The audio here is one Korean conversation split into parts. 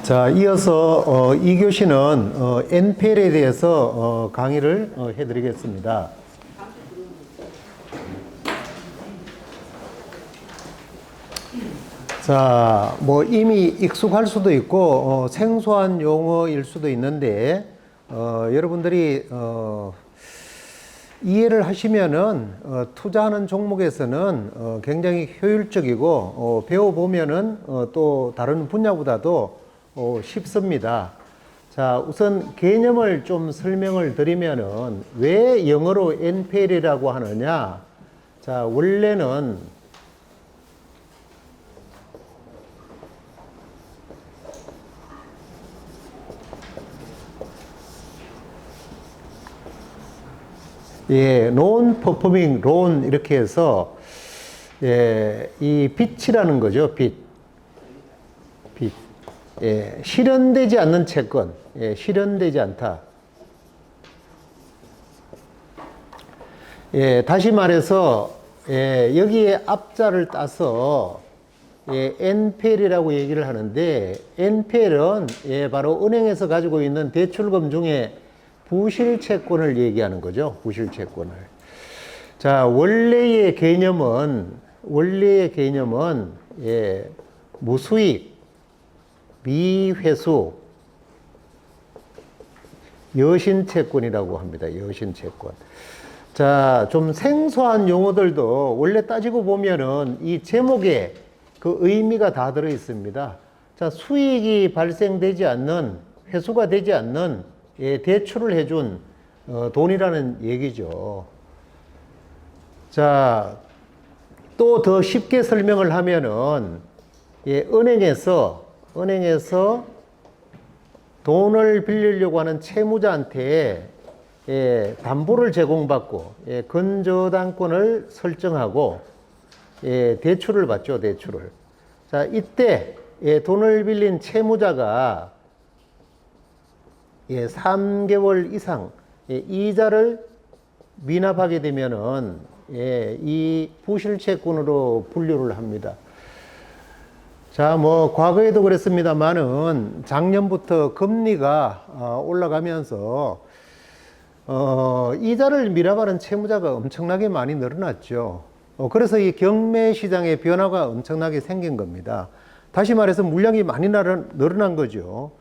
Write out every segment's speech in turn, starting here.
자, 이어서 2교시는 NPL에 대해서 강의를 해드리겠습니다. 자, 뭐 이미 익숙할 수도 있고 생소한 용어일 수도 있는데 여러분들이 이해를 하시면은 투자하는 종목에서는 굉장히 효율적이고 배워보면은 또 다른 분야보다도 쉽습니다. 자, 우선 개념을 좀 설명을 드리면은 왜 영어로 NPL이라고 하느냐? 자, 원래는 non-performing loan 이렇게 해서 이 빚이라는 거죠. 빚. 실현되지 않는 채권. 실현되지 않다. 다시 말해서 여기에 앞자를 따서 NPL이라고 얘기를 하는데 NPL은 바로 은행에서 가지고 있는 대출금 중에 부실채권을 얘기하는 거죠. 부실채권을. 자, 원래의 개념은 무수익, 미회수, 여신채권이라고 합니다. 여신채권. 자, 좀 생소한 용어들도 원래 따지고 보면은 이 제목에 그 의미가 다 들어 있습니다. 자, 수익이 발생되지 않는, 회수가 되지 않는 대출을 해준 돈이라는 얘기죠. 자, 또 더 쉽게 설명을 하면은 은행에서 돈을 빌리려고 하는 채무자한테 담보를 제공받고 근저당권을 설정하고 대출을 받죠. 대출을. 자, 이때 돈을 빌린 채무자가 3개월 이상 이자를 미납하게 되면은 이 부실채권으로 분류를 합니다. 자, 뭐 과거에도 그랬습니다만은 작년부터 금리가 올라가면서 이자를 미납하는 채무자가 엄청나게 많이 늘어났죠. 그래서 이 경매 시장의 변화가 엄청나게 생긴 겁니다. 다시 말해서 물량이 많이 늘어난 거죠.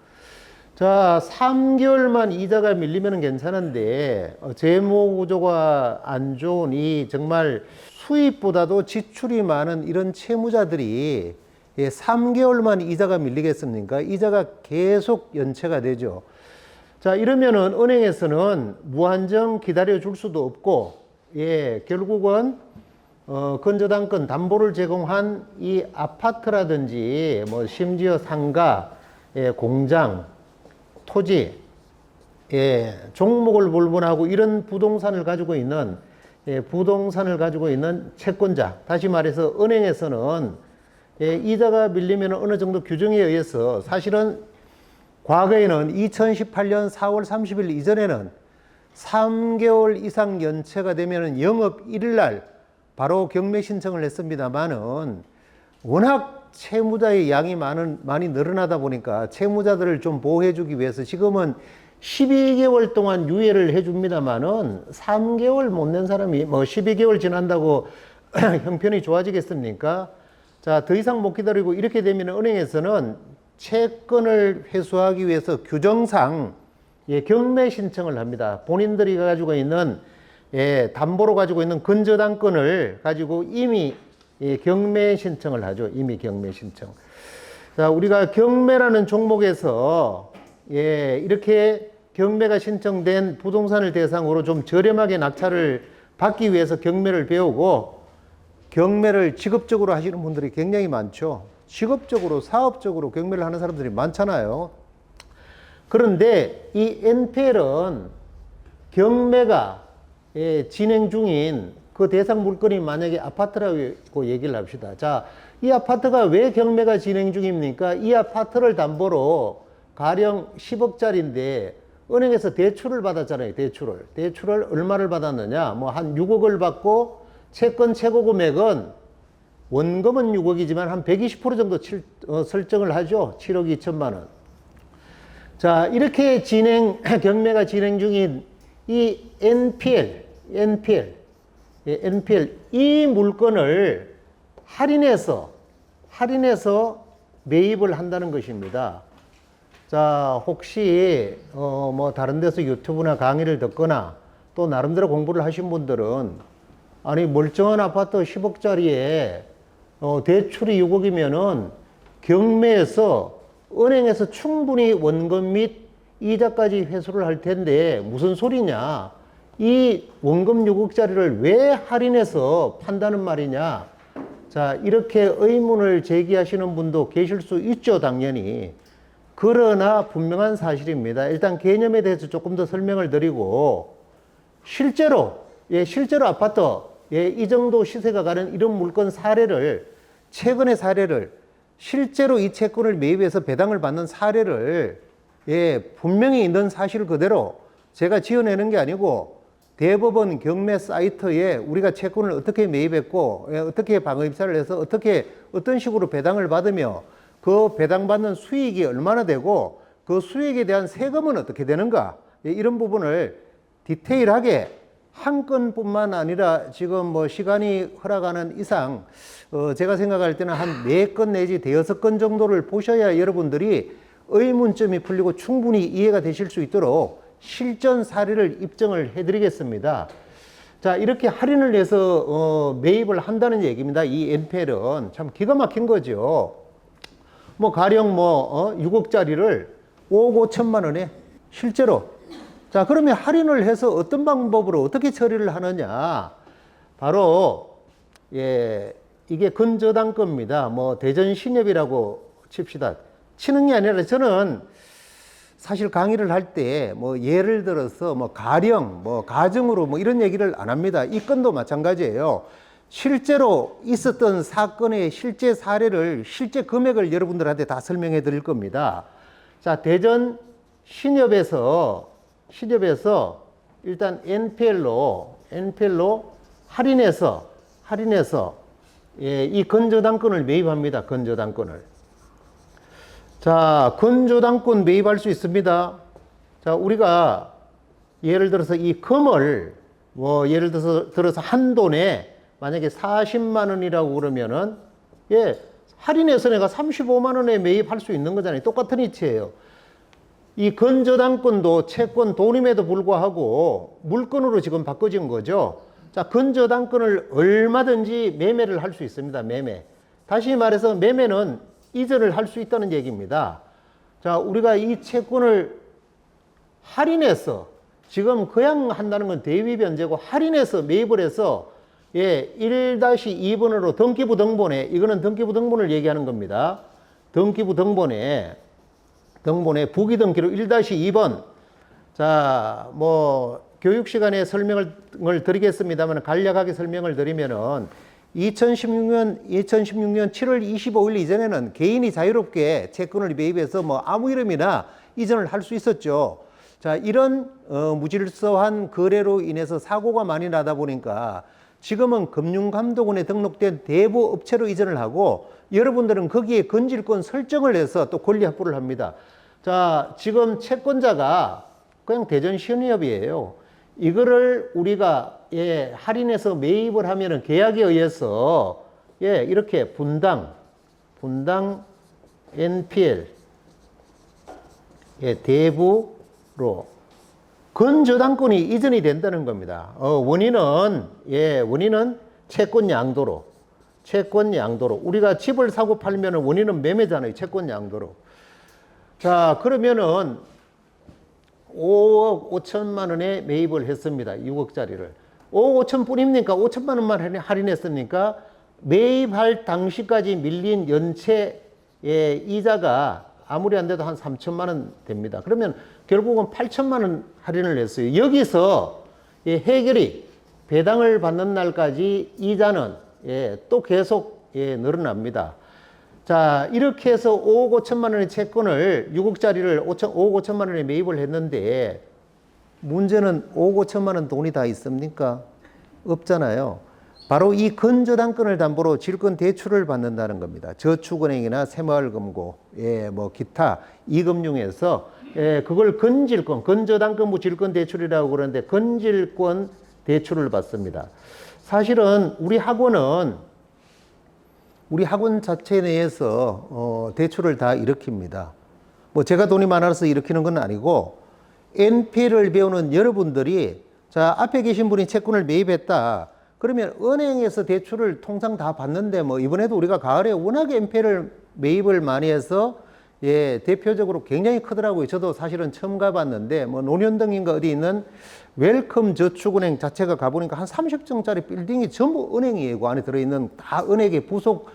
자, 3개월만 이자가 밀리면 괜찮은데 재무 구조가 안 좋은 이 정말 수입보다도 지출이 많은 이런 채무자들이 3개월만 이자가 밀리겠습니까? 이자가 계속 연체가 되죠. 자, 이러면은 은행에서는 무한정 기다려 줄 수도 없고 결국은 근저당권 담보를 제공한 이 아파트라든지 뭐 심지어 상가, 공장, 토지, 종목을 불문하고 이런 부동산을 가지고 있는 채권자, 다시 말해서 은행에서는 이자가 밀리면 어느 정도 규정에 의해서 사실은 과거에는 2018년 4월 30일 이전에는 3개월 이상 연체가 되면 영업 1일 날 바로 경매 신청을 했습니다만은 워낙 채무자의 양이 많이 늘어나다 보니까 채무자들을 좀 보호해주기 위해서 지금은 12개월 동안 유예를 해줍니다만은 3개월 못 낸 사람이 뭐 12개월 지난다고 형편이 좋아지겠습니까? 자, 더 이상 못 기다리고 이렇게 되면 은행에서는 채권을 회수하기 위해서 규정상 경매 신청을 합니다. 본인들이 가지고 있는 담보로 가지고 있는 근저당권을 가지고 이미 경매 신청을 하죠. 이미 경매 신청. 자, 우리가 경매라는 종목에서 이렇게 경매가 신청된 부동산을 대상으로 좀 저렴하게 낙찰을 받기 위해서 경매를 배우고 경매를 직업적으로 하시는 분들이 굉장히 많죠. 직업적으로, 사업적으로 경매를 하는 사람들이 많잖아요. 그런데 이 NPL은 경매가 진행 중인 그 대상 물건이 만약에 아파트라고 얘기를 합시다. 자, 이 아파트가 왜 경매가 진행 중입니까? 이 아파트를 담보로 가령 10억짜리인데 은행에서 대출을 받았잖아요. 대출을 얼마를 받았느냐? 뭐 한 6억을 받고 채권 최고 금액은 원금은 6억이지만 한 120% 정도 설정을 하죠. 7억 2천만 원. 자, 이렇게 경매가 진행 중인 이 NPL, 이 물건을 할인해서 매입을 한다는 것입니다. 자, 혹시, 뭐, 다른 데서 유튜브나 강의를 듣거나 또 나름대로 공부를 하신 분들은 아니, 멀쩡한 아파트 10억짜리에 대출이 6억이면은 경매에서 은행에서 충분히 원금 및 이자까지 회수를 할 텐데 무슨 소리냐? 이 원금 6억짜리를 왜 할인해서 판다는 말이냐? 자, 이렇게 의문을 제기하시는 분도 계실 수 있죠, 당연히. 그러나 분명한 사실입니다. 일단 개념에 대해서 조금 더 설명을 드리고, 실제로 아파트, 이 정도 시세가 가는 이런 물건 최근의 사례를, 실제로 이 채권을 매입해서 배당을 받는 사례를, 분명히 있는 사실 그대로 제가 지어내는 게 아니고, 대법원 경매 사이트에 우리가 채권을 어떻게 매입했고, 어떻게 방어입찰을 해서 어떤 식으로 배당을 받으며, 그 배당받는 수익이 얼마나 되고, 그 수익에 대한 세금은 어떻게 되는가, 이런 부분을 디테일하게 한 건뿐만 아니라 지금 뭐 시간이 허락하는 이상, 제가 생각할 때는 한 4건 내지 5건 정도를 보셔야 여러분들이 의문점이 풀리고 충분히 이해가 되실 수 있도록 실전 사례를 입증을 해드리겠습니다. 자, 이렇게 할인을 해서 매입을 한다는 얘기입니다. 이 NPL은 참 기가 막힌 거죠. 뭐 가령 6억짜리를 5억 5천만 원에 실제로. 자, 그러면 할인을 해서 어떤 방법으로 어떻게 처리를 하느냐? 바로 이게 근저당권입니다. 뭐 대전신협이라고 칩시다. 치는 게 아니라 저는 사실 강의를 할 때 뭐 예를 들어서 뭐 가령 뭐 가정으로 뭐 이런 얘기를 안 합니다. 이 건도 마찬가지예요. 실제로 있었던 사건의 실제 사례를, 실제 금액을 여러분들한테 다 설명해 드릴 겁니다. 자, 대전 신협에서 일단 NPL로 할인해서 이 건저당권을 매입합니다. 건저당권을. 자, 건저당권 매입할 수 있습니다. 자, 우리가 예를 들어서 이 금을 예를 들어서 한 돈에 만약에 40만 원이라고 그러면은 할인해서 내가 35만 원에 매입할 수 있는 거잖아요. 똑같은 이치예요. 이 건저당권도 채권 돈임에도 불구하고 물건으로 지금 바꿔진 거죠. 자, 건저당권을 얼마든지 매매를 할 수 있습니다. 매매. 다시 말해서 매매는 이전을 할 수 있다는 얘기입니다. 자, 우리가 이 채권을 할인해서 지금 그냥 한다는 건 대위변제고 할인해서 매입을 해서 1-2번으로 등기부 등본에, 이거는 등기부 등본을 얘기하는 겁니다. 등기부 등본에 부기등기로 1-2번. 자, 뭐 교육 시간에 설명을 드리겠습니다만 간략하게 설명을 드리면은 2016년 7월 25일 이전에는 개인이 자유롭게 채권을 매입해서 뭐 아무 이름이나 이전을 할 수 있었죠. 자, 이런 무질서한 거래로 인해서 사고가 많이 나다 보니까 지금은 금융감독원에 등록된 대부 업체로 이전을 하고 여러분들은 거기에 건질권 설정을 해서 또 권리 확보를 합니다. 자, 지금 채권자가 그냥 대전신협이에요. 이거를 우리가 할인해서 매입을 하면은 계약에 의해서 이렇게 분당 NPL 대부로 건저당권이 이전이 된다는 겁니다. 원인은 채권 양도로 우리가 집을 사고 팔면은 원인은 매매잖아요. 채권 양도로. 자, 그러면은 5억 5천만 원에 매입을 했습니다. 6억짜리를. 5억 5천 뿐입니까? 5천만 원만 할인했습니까? 매입할 당시까지 밀린 연체 이자가 아무리 안 돼도 한 3천만 원 됩니다. 그러면 결국은 8천만 원 할인을 했어요. 여기서 해결이 배당을 받는 날까지 이자는 또 계속 늘어납니다. 자, 이렇게 해서 5억 5천만 원의 채권을 6억짜리를 5억 5천만 원에 매입을 했는데 문제는 5억 5천만 원 돈이 다 있습니까? 없잖아요. 바로 이 건저당권을 담보로 질권 대출을 받는다는 겁니다. 저축은행이나 새마을금고, 뭐 기타 이금융에서 그걸 건질권, 건저당권 질권 대출이라고 그러는데 건질권 대출을 받습니다. 사실은 우리 학원 자체 내에서 대출을 다 일으킵니다. 뭐 제가 돈이 많아서 일으키는 건 아니고 NPL을 배우는 여러분들이 자 앞에 계신 분이 채권을 매입했다. 그러면 은행에서 대출을 통상 다 받는데 뭐 이번에도 우리가 가을에 워낙에 NPL을 매입을 많이 해서 대표적으로 굉장히 크더라고요. 저도 사실은 처음 가봤는데 뭐 논현동인가 어디 있는 웰컴 저축은행 자체가 가보니까 한 30층짜리 빌딩이 전부 은행이에요. 그 안에 들어있는 다 은행의 부속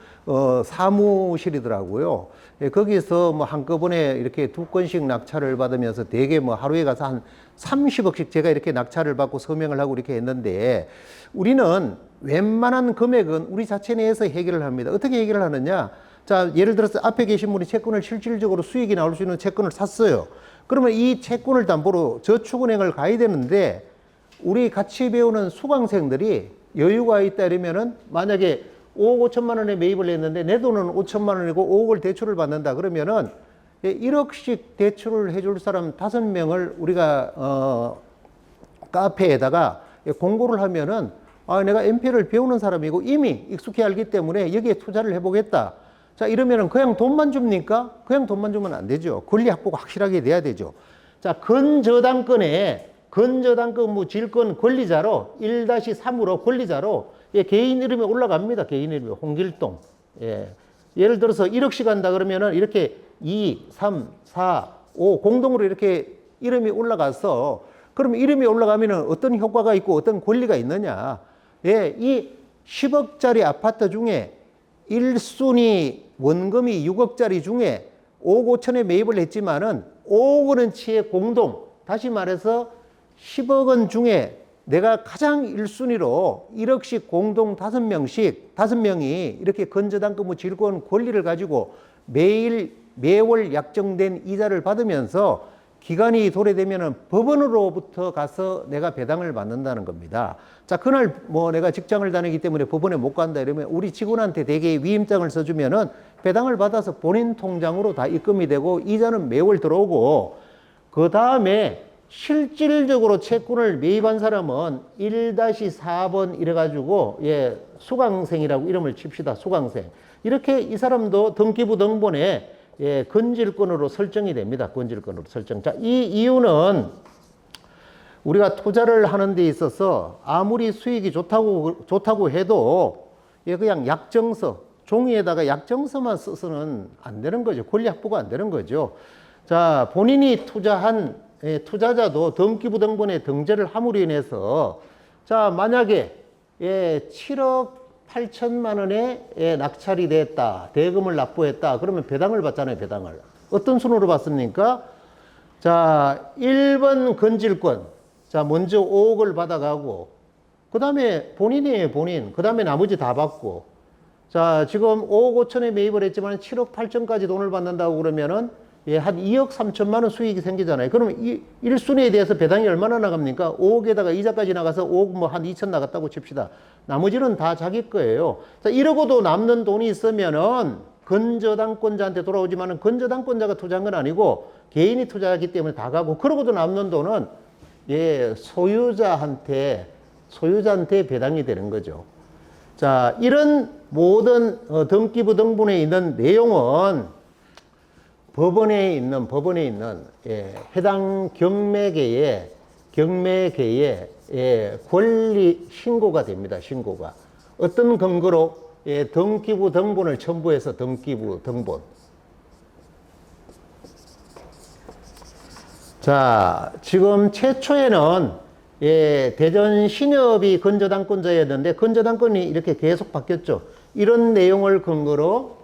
사무실이더라고요. 거기서 뭐 한꺼번에 이렇게 2건씩 낙찰을 받으면서 대개 뭐 하루에 가서 한 30억씩 제가 이렇게 낙찰을 받고 서명을 하고 이렇게 했는데 우리는 웬만한 금액은 우리 자체 내에서 해결을 합니다. 어떻게 해결을 하느냐? 자, 예를 들어서 앞에 계신 분이 채권을 실질적으로 수익이 나올 수 있는 채권을 샀어요. 그러면 이 채권을 담보로 저축은행을 가야 되는데 우리 같이 배우는 수강생들이 여유가 있다 이러면은 만약에 5억 5천만 원에 매입을 했는데 내 돈은 5천만 원이고 5억을 대출을 받는다 그러면은 1억씩 대출을 해줄 사람 5명을 우리가 카페에다가 공고를 하면은 내가 NPL을 배우는 사람이고 이미 익숙해 알기 때문에 여기에 투자를 해보겠다. 자, 이러면은 그냥 돈만 줍니까? 그냥 돈만 주면 안 되죠. 권리 확보가 확실하게 돼야 되죠. 자, 건저당권의 질권 권리자로 1-3으로 권리자로 개인 이름이 올라갑니다. 개인 이름이 홍길동. 예를 들어서 1억씩 한다 그러면은 이렇게 2, 3, 4, 5 공동으로 이렇게 이름이 올라가서 그러면 이름이 올라가면은 어떤 효과가 있고 어떤 권리가 있느냐. 이 10억짜리 아파트 중에 1순위 원금이 6억짜리 중에 5억 5천에 매입을 했지만은 5억 원어치의 공동, 다시 말해서 10억 원 중에 내가 가장 1순위로 1억씩 공동 5명이 이렇게 건저당권 질권 권리를 가지고 매월 약정된 이자를 받으면서 기간이 도래되면은 법원으로부터 가서 내가 배당을 받는다는 겁니다. 자, 그날 뭐 내가 직장을 다니기 때문에 법원에 못 간다 이러면 우리 직원한테 대개 위임장을 써주면은 배당을 받아서 본인 통장으로 다 입금이 되고 이자는 매월 들어오고 그 다음에 실질적으로 채권을 매입한 사람은 1-4번 이래가지고 수강생이라고 이름을 칩시다. 수강생. 이렇게 이 사람도 등기부 등본에 건질권으로 설정이 됩니다. 건질권으로 설정. 자, 이 이유는 우리가 투자를 하는 데 있어서 아무리 수익이 좋다고 해도 그냥 약정서, 종이에다가 약정서만 써서는 안 되는 거죠. 권리 확보가 안 되는 거죠. 자, 본인이 투자한 투자자도 등기부 등본에 등재를 함으로 인해서 자, 만약에 7억 8천만 원에 낙찰이 됐다. 대금을 납부했다. 그러면 배당을 받잖아요. 배당을. 어떤 순으로 받습니까? 자, 1번 건질권. 자, 먼저 5억을 받아가고 그 다음에 본인. 그 다음에 나머지 다 받고 자, 지금 5억 5천에 매입을 했지만 7억 8천까지 돈을 받는다고 그러면은 한 2억 3천만 원 수익이 생기잖아요. 그러면 1순위에 대해서 배당이 얼마나 나갑니까? 5억에다가 이자까지 나가서 5억 뭐 한 2천 나갔다고 칩시다. 나머지는 다 자기 거예요. 자, 이러고도 남는 돈이 있으면은 건저당권자한테 돌아오지만은 건저당권자가 투자한 건 아니고 개인이 투자하기 때문에 다 가고 그러고도 남는 돈은 소유자한테 배당이 되는 거죠. 자, 이런 모든 등기부 등본에 있는 내용은 법원에 있는 해당 경매계의 권리 신고가 됩니다. 신고가 어떤 근거로 등기부 등본을 첨부해서 등기부 등본. 자, 지금 최초에는 대전 신협이 건저당권자였는데 건저당권이 이렇게 계속 바뀌었죠. 이런 내용을 근거로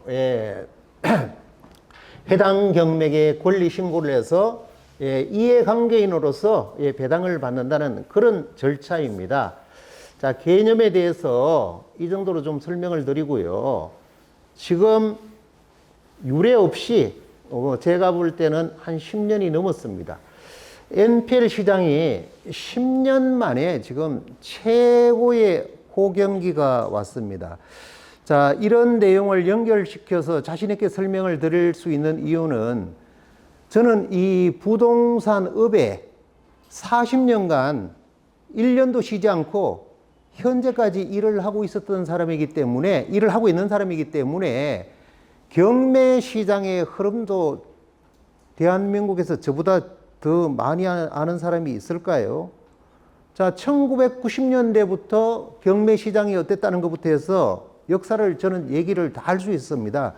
해당 경매의 권리 신고를 해서 이해관계인으로서 배당을 받는다는 그런 절차입니다. 자, 개념에 대해서 이 정도로 좀 설명을 드리고요. 지금 유례 없이 제가 볼 때는 한 10년이 넘었습니다. NPL 시장이 10년 만에 지금 최고의 호경기가 왔습니다. 자, 이런 내용을 연결시켜서 자신 있게 설명을 드릴 수 있는 이유는 저는 이 부동산업에 40년간 1년도 쉬지 않고 현재까지 일을 하고 있었던 사람이기 때문에, 일을 하고 있는 사람이기 때문에 경매 시장의 흐름도 대한민국에서 저보다 더 많이 아는 사람이 있을까요? 자, 1990년대부터 경매 시장이 어땠다는 것부터 해서 역사를 저는 얘기를 다 할 수 있습니다.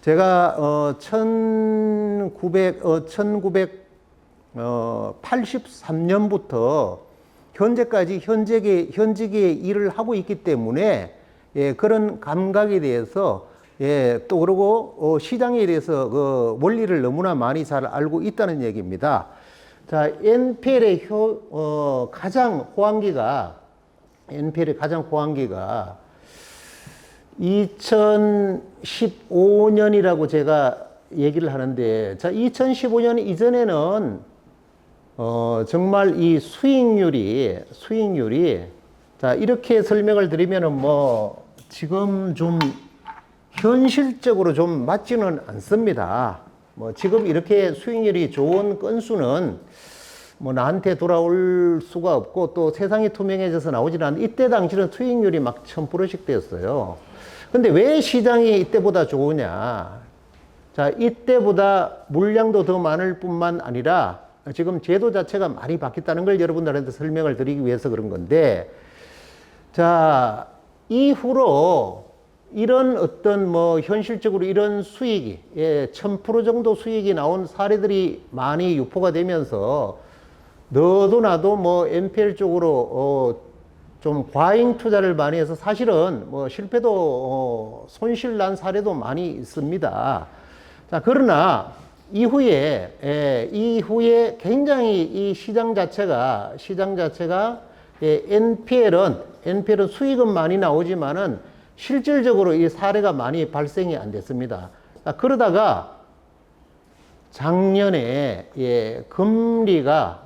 제가 1983년부터 현재까지 현직에 일을 하고 있기 때문에 그런 감각에 대해서 또 그러고 시장에 대해서 그 원리를 너무나 많이 잘 알고 있다는 얘기입니다. 자, NPL의 가장 호황기가 2015년이라고 제가 얘기를 하는데, 자, 2015년 이전에는 정말 이 수익률이 자, 이렇게 설명을 드리면은 뭐 지금 좀 현실적으로 좀 맞지는 않습니다. 뭐 지금 이렇게 수익률이 좋은 건수는 뭐 나한테 돌아올 수가 없고 또 세상이 투명해져서 나오지는 않는데, 이때 당시는 수익률이 막 1000%씩 되었어요. 근데 왜 시장이 이때보다 좋으냐? 자, 이때보다 물량도 더 많을 뿐만 아니라 지금 제도 자체가 많이 바뀌었다는 걸 여러분들한테 설명을 드리기 위해서 그런 건데, 자, 이후로 이런 어떤 뭐 현실적으로 이런 수익이 1000% 정도 수익이 나온 사례들이 많이 유포가 되면서 너도 나도 뭐 NPL 쪽으로 좀 과잉 투자를 많이 해서 사실은 뭐 실패도 손실 난 사례도 많이 있습니다. 자, 그러나 이후에 굉장히 이 시장 자체가 NPL은 수익은 많이 나오지만은 실질적으로 이 사례가 많이 발생이 안 됐습니다. 자, 그러다가 작년에 금리가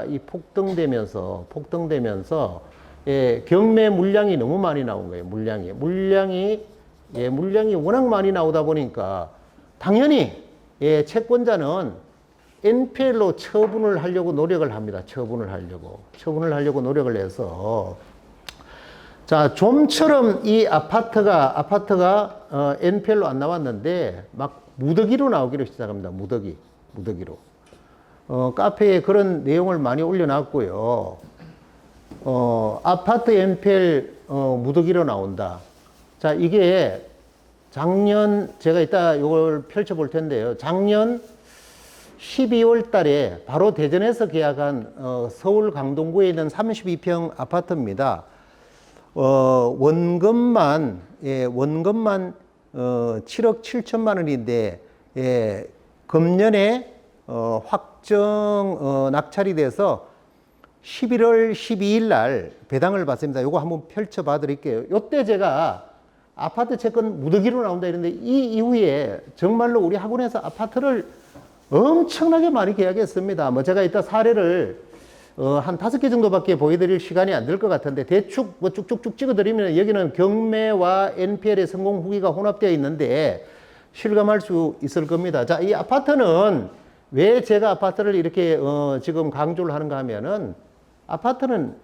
이 폭등되면서 경매 물량이 너무 많이 나온 거예요. 물량이 워낙 많이 나오다 보니까 당연히 채권자는 NPL로 처분을 하려고 노력을 합니다. 처분을 하려고 노력을 해서, 자, 좀처럼 이 아파트가 NPL로 안 나왔는데 막 무더기로 나오기로 시작합니다. 무더기로. 카페에 그런 내용을 많이 올려놨고요. 아파트 NPL 무더기로 나온다. 자, 이게 작년, 제가 이따 이걸 펼쳐볼 텐데요. 작년 12월 달에 바로 대전에서 계약한 서울 강동구에 있는 32평 아파트입니다. 원금만 7억 7천만 원인데, 금년에 확정 낙찰이 돼서 11월 12일 날 배당을 받습니다. 요거 한번 펼쳐 봐 드릴게요. 요때 제가 아파트 채권 무더기로 나온다 이랬는데, 이 이후에 정말로 우리 학원에서 아파트를 엄청나게 많이 계약했습니다. 뭐 제가 이따 사례를 한 5개 정도밖에 보여드릴 시간이 안 될 것 같은데, 대충 뭐 쭉쭉쭉 찍어드리면 여기는 경매와 NPL의 성공 후기가 혼합되어 있는데 실감할 수 있을 겁니다. 자, 이 아파트는 왜 제가 아파트를 이렇게 지금 강조를 하는가 하면은, 아파트는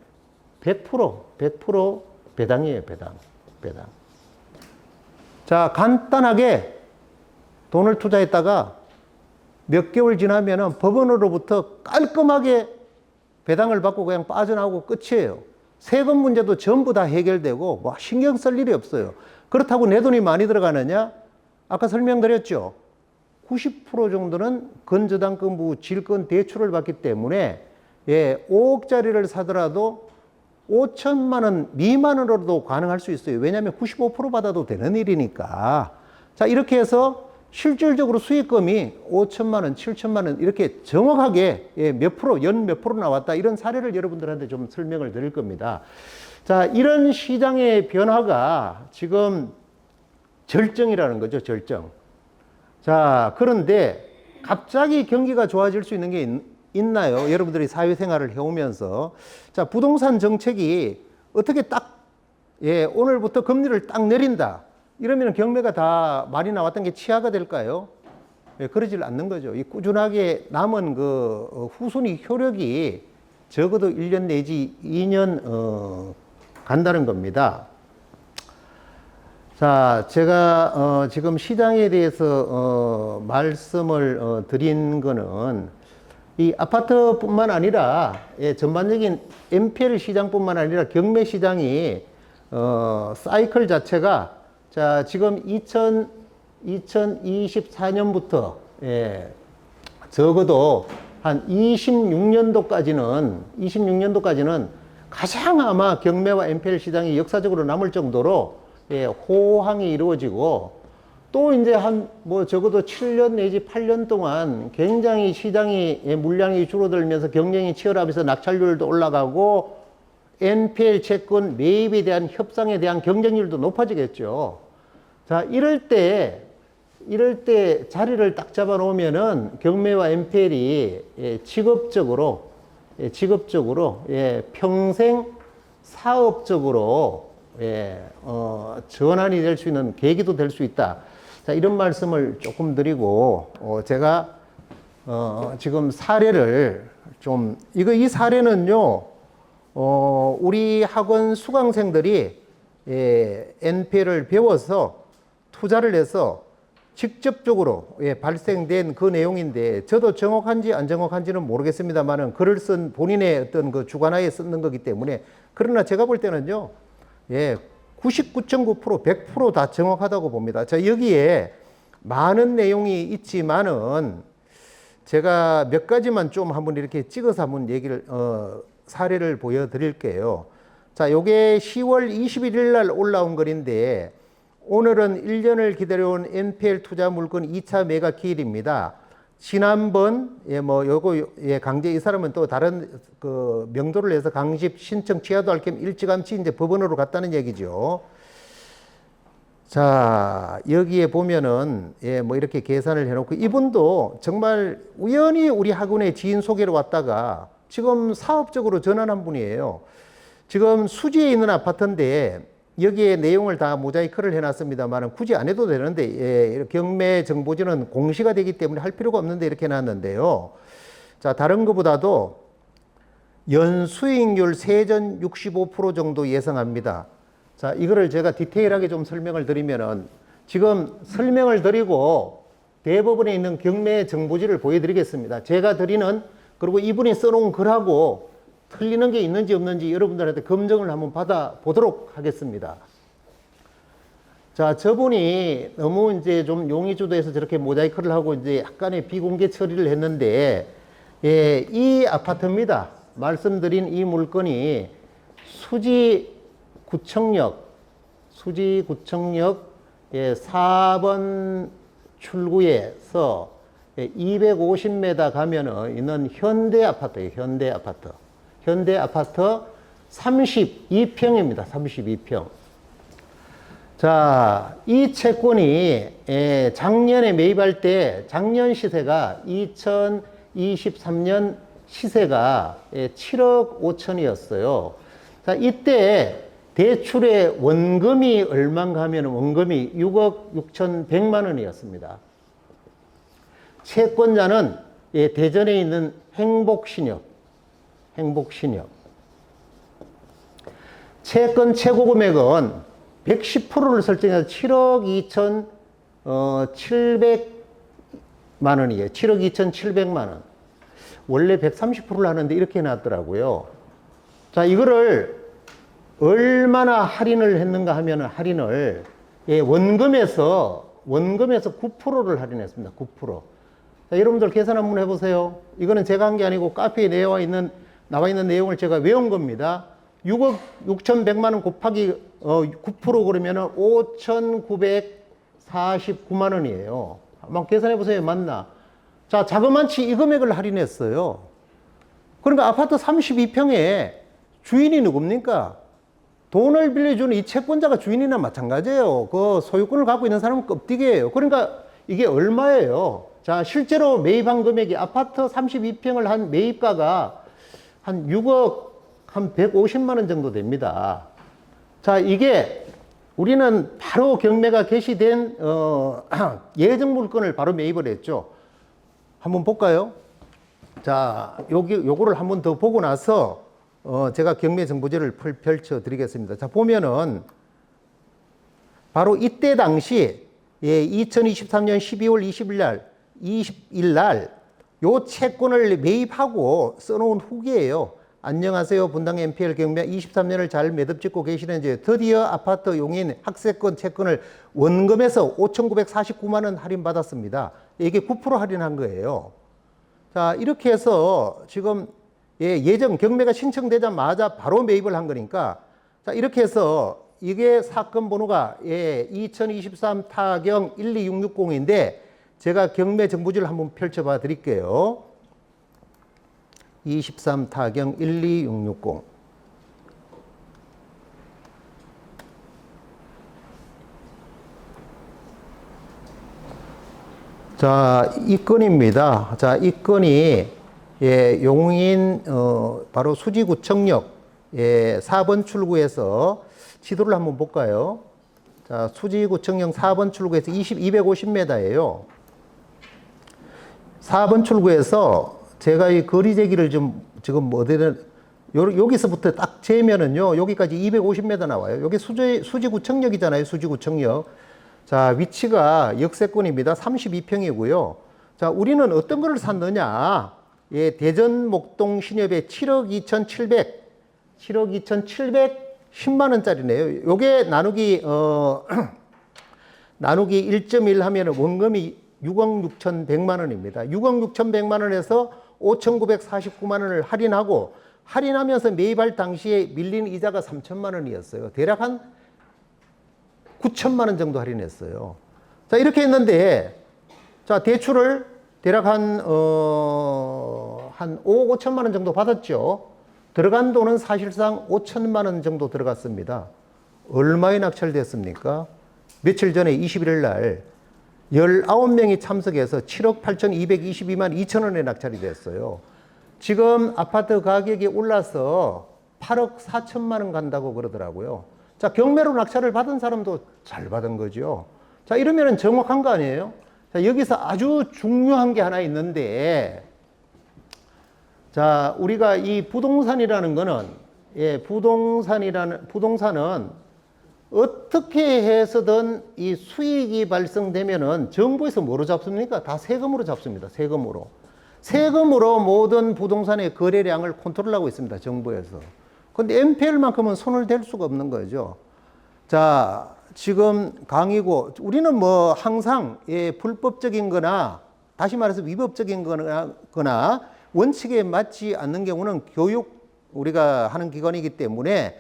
100% 배당이에요. 배당. 자, 간단하게 돈을 투자했다가 몇 개월 지나면은 법원으로부터 깔끔하게 배당을 받고 그냥 빠져나오고 끝이에요. 세금 문제도 전부 다 해결되고 뭐 신경 쓸 일이 없어요. 그렇다고 내 돈이 많이 들어가느냐? 아까 설명드렸죠. 90% 정도는 건저당금부 질권 대출을 받기 때문에 5억짜리를 사더라도 5천만 원 미만으로도 가능할 수 있어요. 왜냐하면 95% 받아도 되는 일이니까. 자, 이렇게 해서 실질적으로 수익금이 5천만 원, 7천만 원 이렇게 정확하게 몇 프로, 연 몇 프로 나왔다, 이런 사례를 여러분들한테 좀 설명을 드릴 겁니다. 자, 이런 시장의 변화가 지금 절정이라는 거죠. 절정. 자, 그런데 갑자기 경기가 좋아질 수 있는 게 있나요? 여러분들이 사회생활을 해오면서. 자, 부동산 정책이 어떻게 딱 오늘부터 금리를 딱 내린다 이러면 경매가 다 많이 나왔던 게 치하가 될까요? 예, 그러질 않는 거죠. 이 꾸준하게 남은 그 후순위 효력이 적어도 1년 내지 2년 간다는 겁니다. 자, 제가 지금 시장에 대해서 말씀을 드린 거는 이 아파트뿐만 아니라 전반적인 NPL 시장뿐만 아니라 경매 시장이 사이클 자체가 자 지금 2024년부터 적어도 한 26년도까지는 가장 아마 경매와 NPL 시장이 역사적으로 남을 정도로 호황이 이루어지고 또 이제 한 뭐 적어도 7년 내지 8년 동안 굉장히 시장이 물량이 줄어들면서 경쟁이 치열하면서 낙찰률도 올라가고 NPL 채권 매입에 대한 협상에 대한 경쟁률도 높아지겠죠. 자, 이럴 때 자리를 딱 잡아 놓으면은 경매와 NPL이 직업적으로 평생 사업적으로 전환이 될 수 있는 계기도 될 수 있다. 자, 이런 말씀을 조금 드리고, 제가, 지금 사례를 좀, 이 사례는요, 우리 학원 수강생들이, NPL을 배워서 투자를 해서 직접적으로, 발생된 그 내용인데, 저도 정확한지 안 정확한지는 모르겠습니다만은, 글을 쓴 본인의 어떤 그 주관하에 쓰는 거기 때문에, 그러나 제가 볼 때는요, 99.9%, 100% 다 정확하다고 봅니다. 자, 여기에 많은 내용이 있지만은 제가 몇 가지만 좀 한번 이렇게 찍어서 한번 얘기를, 사례를 보여드릴게요. 자, 요게 10월 21일 날 올라온 글인데 오늘은 1년을 기다려온 NPL 투자 물건 2차 매각 기일입니다. 지난번, 강제, 이 사람은 또 다른 그 명도를 해서 강집 신청 취하도 할 겸 일찌감치 이제 법원으로 갔다는 얘기죠. 자, 여기에 보면은, 이렇게 계산을 해놓고 이분도 정말 우연히 우리 학원에 지인 소개로 왔다가 지금 사업적으로 전환한 분이에요. 지금 수지에 있는 아파트인데 여기에 내용을 다 모자이크를 해놨습니다만 굳이 안 해도 되는데 경매 정보지는 공시가 되기 때문에 할 필요가 없는데 이렇게 해놨는데요. 자, 다른 것보다도 연수익률 세전 65% 정도 예상합니다. 자, 이거를 제가 디테일하게 좀 설명을 드리면은 지금 설명을 드리고 대법원에 있는 경매 정보지를 보여드리겠습니다. 제가 드리는 그리고 이분이 써놓은 글하고 틀리는 게 있는지 없는지 여러분들한테 검증을 한번 받아 보도록 하겠습니다. 자, 저분이 너무 이제 좀 용의주도해서 저렇게 모자이크를 하고 이제 약간의 비공개 처리를 했는데, 이 아파트입니다. 말씀드린 이 물건이 수지구청역 4번 출구에서 250m 가면은 있는 현대 아파트예요. 현대 아파트 32평입니다. 32평. 자, 이 채권이 작년에 매입할 때 작년 시세가 2023년 시세가 7억 5천이었어요. 자, 이때 대출의 원금이 얼마인가 하면 원금이 6억 6천100만 원이었습니다. 채권자는 대전에 있는 행복신협. 채권 최고 금액은 110%를 설정해서 7억 2천7백만 원이에요. 7억 2천7백만 원. 원래 130%를 하는데 이렇게 해놨더라고요. 자, 이거를 얼마나 할인을 했는가 하면 할인을 원금에서 9%를 할인했습니다. 9%. 자, 여러분들 계산 한번 해보세요. 이거는 제가 한 게 아니고 카페에 나와 있는 내용을 제가 외운 겁니다. 6억 6,100만 원 곱하기 9% 그러면은 5,949만 원이에요. 한번 계산해 보세요. 맞나? 자, 자그만치 이 금액을 할인했어요. 그러니까 아파트 32평에 주인이 누굽니까? 돈을 빌려주는 이 채권자가 주인이나 마찬가지예요. 그 소유권을 갖고 있는 사람은 껍데기예요. 그러니까 이게 얼마예요? 자, 실제로 매입한 금액이 아파트 32평을 한 매입가가 한 6억 한 150만 원 정도 됩니다. 자, 이게 우리는 바로 경매가 개시된 예정 물건을 바로 매입을 했죠. 한번 볼까요? 자, 요거를 한번 더 보고 나서 제가 경매 정보지를 펼쳐 드리겠습니다. 자, 보면은 바로 이때 당시 2023년 12월 20일 날 요 채권을 매입하고 써놓은 후기예요. 안녕하세요. 분당 NPL 경매 23년을 잘 매듭 짓고 계시는지 드디어 아파트 용인 학세권 채권을 원금에서 5,949만 원 할인받았습니다. 이게 9% 할인한 거예요. 자, 이렇게 해서 지금 예정 경매가 신청되자마자 바로 매입을 한 거니까 자, 이렇게 해서 이게 사건 번호가 2023 타경 12660인데 제가 경매 정보지를 한번 펼쳐봐 드릴게요. 23 타경 12660. 자, 이 건입니다. 자, 이 건이 용인 바로 수지구청역 4번 출구에서 지도를 한번 볼까요? 자, 수지구청역 4번 출구에서 250m예요. 4번 출구에서 제가 이 거리 제기를 지금 여기서부터 딱 재면은요, 여기까지 250m 나와요. 여기 수지구청역이잖아요, 수지구청역. 자, 위치가 역세권입니다. 32평이고요. 자, 우리는 어떤 걸 샀느냐? 대전 목동 신협의 7억 2,710만 원짜리네요. 요게 나누기 1.1 하면 원금이 6억 6,100만 원입니다. 6억 6,100만 원에서 5,949만 원을 할인하면서 매입할 당시에 밀린 이자가 3천만 원이었어요. 대략 한 9천만 원 정도 할인했어요. 자, 이렇게 했는데, 자, 대출을 대략 한 5억 5천만 원 정도 받았죠. 들어간 돈은 사실상 5천만 원 정도 들어갔습니다. 얼마에 낙찰됐습니까? 며칠 전에 21일 날 19명이 참석해서 7억 8,222만 2천 원에 낙찰이 됐어요. 지금 아파트 가격이 올라서 8억 4천만 원 간다고 그러더라고요. 자, 경매로 낙찰을 받은 사람도 잘 받은 거죠. 자, 이러면 정확한 거 아니에요? 자, 여기서 아주 중요한 게 하나 있는데, 자, 우리가 이 부동산이라는 거는, 부동산은 어떻게 해서든 이 수익이 발생되면은 정부에서 뭐로 잡습니까? 다 세금으로 잡습니다. 세금으로. 세금으로 모든 부동산의 거래량을 컨트롤하고 있습니다. 정부에서. 근데 NPL만큼은 손을 댈 수가 없는 거죠. 자, 지금 강의고, 우리는 뭐 항상 불법적인 거나, 다시 말해서 위법적인 거나, 원칙에 맞지 않는 경우는 우리가 하는 기관이기 때문에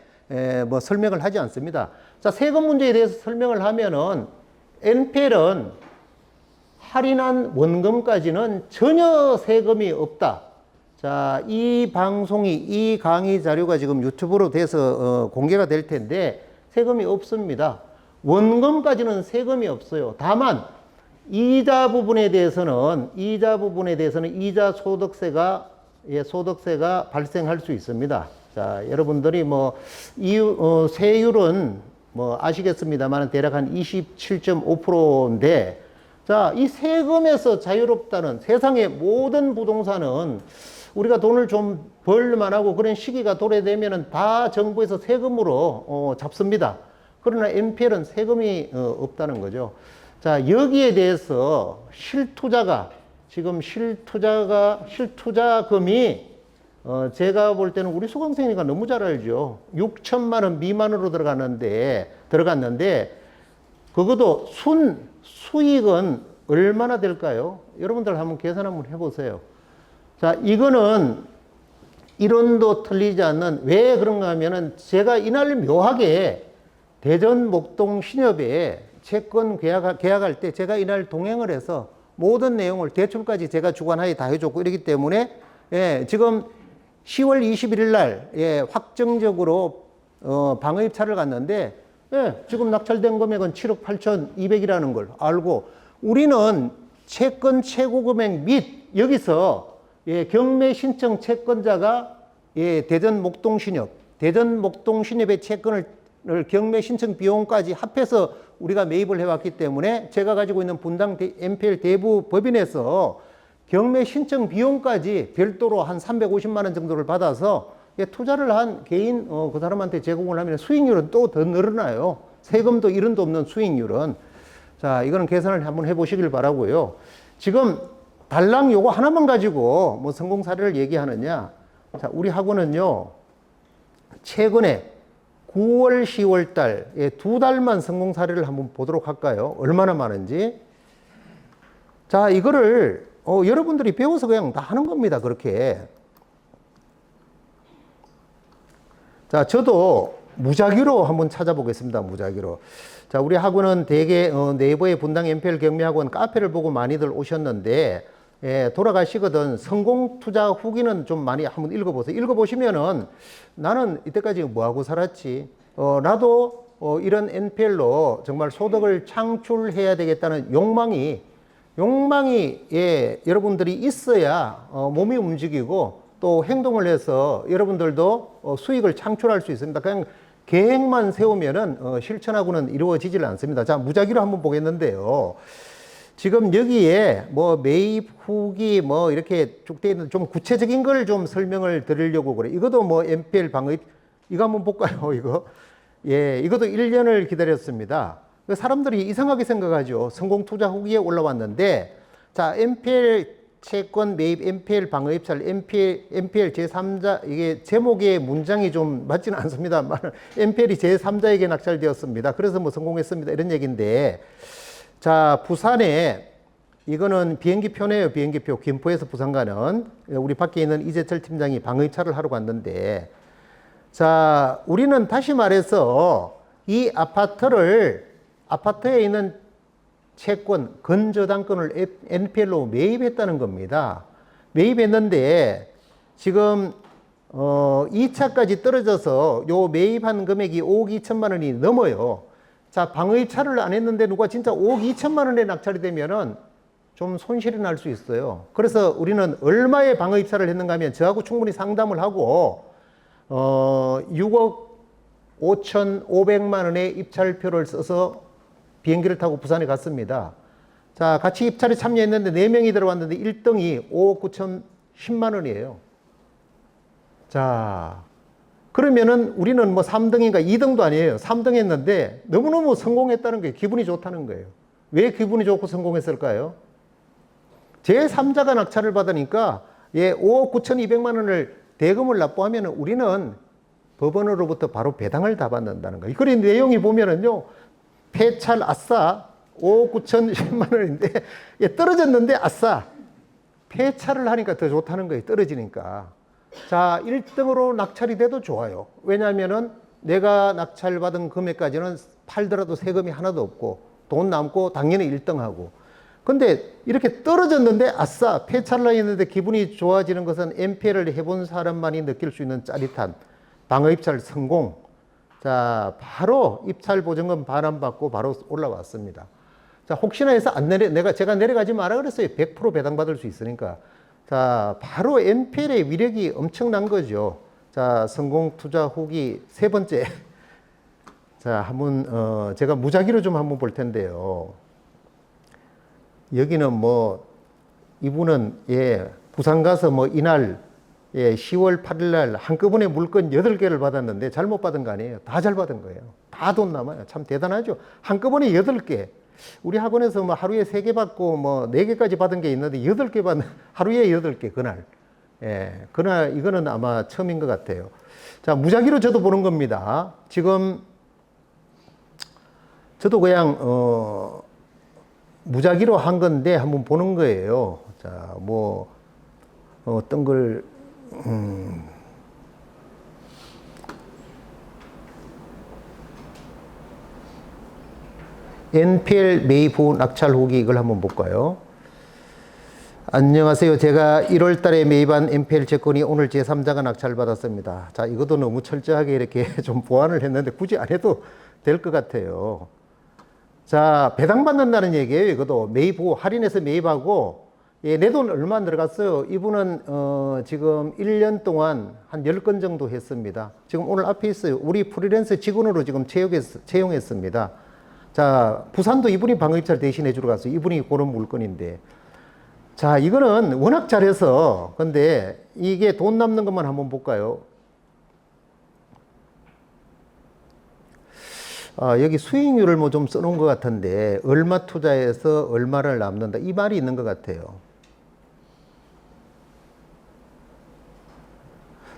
뭐 설명을 하지 않습니다. 자, 세금 문제에 대해서 설명을 하면은 NPL은 할인한 원금까지는 전혀 세금이 없다. 자, 이 강의 자료가 지금 유튜브로 돼서 공개가 될 텐데 세금이 없습니다. 원금까지는 세금이 없어요. 다만 이자 부분에 대해서는 이자 소득세가 발생할 수 있습니다. 자, 여러분들이 뭐 세율은 뭐 아시겠습니다만 대략 한 27.5%인데 자, 이 세금에서 자유롭다는 세상의 모든 부동산은 우리가 돈을 좀 벌만 하고 그런 시기가 도래되면은 다 정부에서 세금으로 잡습니다. 그러나 NPL은 세금이 없다는 거죠. 자, 여기에 대해서 실투자금이 제가 볼 때는 우리 수강생이니까 너무 잘 알죠. 6천만 원 미만으로 들어갔는데 그것도 수익은 얼마나 될까요? 여러분들 한번 계산 한번 해보세요. 자, 이거는 이론도 틀리지 않는 왜 그런가 하면은 제가 이날 묘하게 대전 목동 신협에 채권 계약할 때 제가 이날 동행을 해서 모든 내용을 대출까지 제가 주관하에 다 해줬고 이러기 때문에 지금 10월 21일 날 확정적으로 방어입찰을 갔는데 지금 낙찰된 금액은 7억 8,200이라는 걸 알고 우리는 채권 최고 금액 및 여기서 경매 신청 채권자가 대전 목동 신협의 채권을 경매 신청 비용까지 합해서 우리가 매입을 해왔기 때문에 제가 가지고 있는 분당 NPL 대부 법인에서 경매 신청 비용까지 별도로 한 350만 원 정도를 받아서 투자를 한 개인 그 사람한테 제공을 하면 수익률은 또 더 늘어나요. 세금도 이른도 없는 수익률은. 자, 이거는 계산을 한번 해보시길 바라고요. 지금 달랑 요거 하나만 가지고 뭐 성공 사례를 얘기하느냐? 자, 우리 학원은요 최근에 9월, 10월 달, 두 달만 성공 사례를 한번 보도록 할까요? 얼마나 많은지. 자, 이거를 여러분들이 배워서 그냥 다 하는 겁니다. 그렇게. 자, 저도 무작위로 한번 찾아보겠습니다. 무작위로. 자, 우리 학원은 대개 네이버의 분당 NPL 경매학원 카페를 보고 많이들 오셨는데 돌아가시거든 성공 투자 후기는 좀 많이 한번 읽어보세요. 읽어보시면은 나는 이때까지 뭐하고 살았지? 나도 이런 NPL로 정말 소득을 창출해야 되겠다는 욕망이 여러분들이 있어야 몸이 움직이고 또 행동을 해서 여러분들도 수익을 창출할 수 있습니다. 그냥 계획만 세우면은 실천하고는 이루어지질 않습니다. 자, 무작위로 한번 보겠는데요. 지금 여기에 뭐 매입 후기 뭐 이렇게 쭉 되어 있는 좀 구체적인 걸 좀 설명을 드리려고 그래. 이것도 뭐 NPL 방어입 이거 한번 볼까요? 이거 이것도 1년을 기다렸습니다. 사람들이 이상하게 생각하죠. 성공 투자 후기에 올라왔는데 자, NPL 채권 매입 NPL 방어입찰 NPL 제3자 이게 제목의 문장이 좀 맞지는 않습니다만 NPL이 제3자에게 낙찰되었습니다. 그래서 뭐 성공했습니다. 이런 얘기인데 자, 부산에 이거는 비행기표네요. 비행기표. 김포에서 부산 가는 우리 밖에 있는 이재철 팀장이 방어입찰을 하러 갔는데 자, 우리는 다시 말해서 이 아파트에 있는 채권, 건저당권을 NPL로 매입했다는 겁니다. 매입했는데 지금 2차까지 떨어져서 요 매입한 금액이 5억 2천만 원이 넘어요. 자, 방어입찰을 안 했는데 누가 진짜 5억 2천만 원에 낙찰이 되면은 좀 손실이 날 수 있어요. 그래서 우리는 얼마에 방어입찰을 했는가 하면 저하고 충분히 상담을 하고 6억 5,500만 원의 입찰표를 써서 비행기를 타고 부산에 갔습니다. 자, 같이 입찰에 참여했는데 4명이 들어왔는데 1등이 5억 9천 10만 원이에요. 자, 그러면은 우리는 뭐 3등인가 2등도 아니에요. 3등 했는데 너무너무 성공했다는 게 기분이 좋다는 거예요. 왜 기분이 좋고 성공했을까요? 제3자가 낙찰을 받으니까 5억 9,200만 원을 대금을 납부하면 우리는 법원으로부터 바로 배당을 다 받는다는 거예요. 그런 내용이 보면은요, 폐찰 아싸 5억 9,10만 원인데 떨어졌는데 아싸 폐찰을 하니까 더 좋다는 거예요. 떨어지니까. 자, 1등으로 낙찰이 돼도 좋아요. 왜냐하면은 내가 낙찰받은 금액까지는 팔더라도 세금이 하나도 없고 돈 남고 당연히 1등하고. 근데 이렇게 떨어졌는데 아싸 폐찰을 했는데 기분이 좋아지는 것은 NPL을 해본 사람만이 느낄 수 있는 짜릿한 방어입찰 성공. 자, 바로 입찰 보증금 반환받고 바로 올라왔습니다. 자, 혹시나 해서 제가 내려가지 마라 그랬어요. 100% 배당받을 수 있으니까. 자, 바로 NPL의 위력이 엄청난 거죠. 자, 성공 투자 후기 세 번째. 자, 한번, 제가 무작위로 좀 한번 볼 텐데요. 여기는 뭐, 이분은, 부산 가서 뭐, 이날, 10월 8일 날 한꺼번에 물건 8개를 받았는데 잘못 받은 거 아니에요. 다 잘 받은 거예요. 다 돈 남아요. 참 대단하죠. 한꺼번에 8개. 우리 학원에서 뭐 하루에 3개 받고 뭐 4개까지 받은 게 있는데 8개 받는, 하루에 8개, 그날. 그날, 이거는 아마 처음인 것 같아요. 자, 무작위로 저도 보는 겁니다. 지금, 저도 그냥, 무작위로 한 건데 한번 보는 거예요. 자, 뭐, 어떤 걸, NPL 매입 후 낙찰 후기 이걸 한번 볼까요? 안녕하세요. 제가 1월 달에 매입한 NPL 채권이 오늘 제3자가 낙찰받았습니다. 자, 이것도 너무 철저하게 이렇게 좀 보완을 했는데 굳이 안 해도 될 것 같아요. 자, 배당받는다는 얘기예요. 이것도 매입 후 할인해서 매입하고 예, 내 돈 얼마 안 들어갔어요. 이분은 지금 1년 동안 한 10건 정도 했습니다. 지금 오늘 앞에 있어요. 우리 프리랜서 직원으로 지금 채용했습니다. 자, 부산도 이분이 방역입찰 대신해 주러 갔어요. 이분이 그런 물건인데. 자, 이거는 워낙 잘해서, 근데 이게 돈 남는 것만 한번 볼까요? 여기 수익률을 뭐 좀 써놓은 것 같은데, 얼마 투자해서 얼마를 남는다. 이 말이 있는 것 같아요.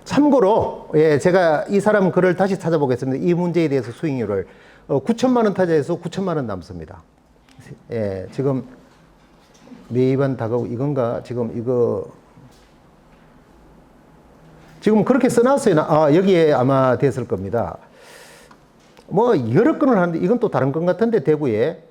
참고로, 예, 제가 이 사람 글을 다시 찾아보겠습니다. 이 문제에 대해서 수익률을. 9천만 원 타자에서 9천만 원 남습니다. 예, 지금 매입한 다가오고 이건가? 지금 이거 지금 그렇게 써놨어요. 여기에 아마 됐을 겁니다. 뭐 여러 건을 하는데 이건 또 다른 건 같은데 대구에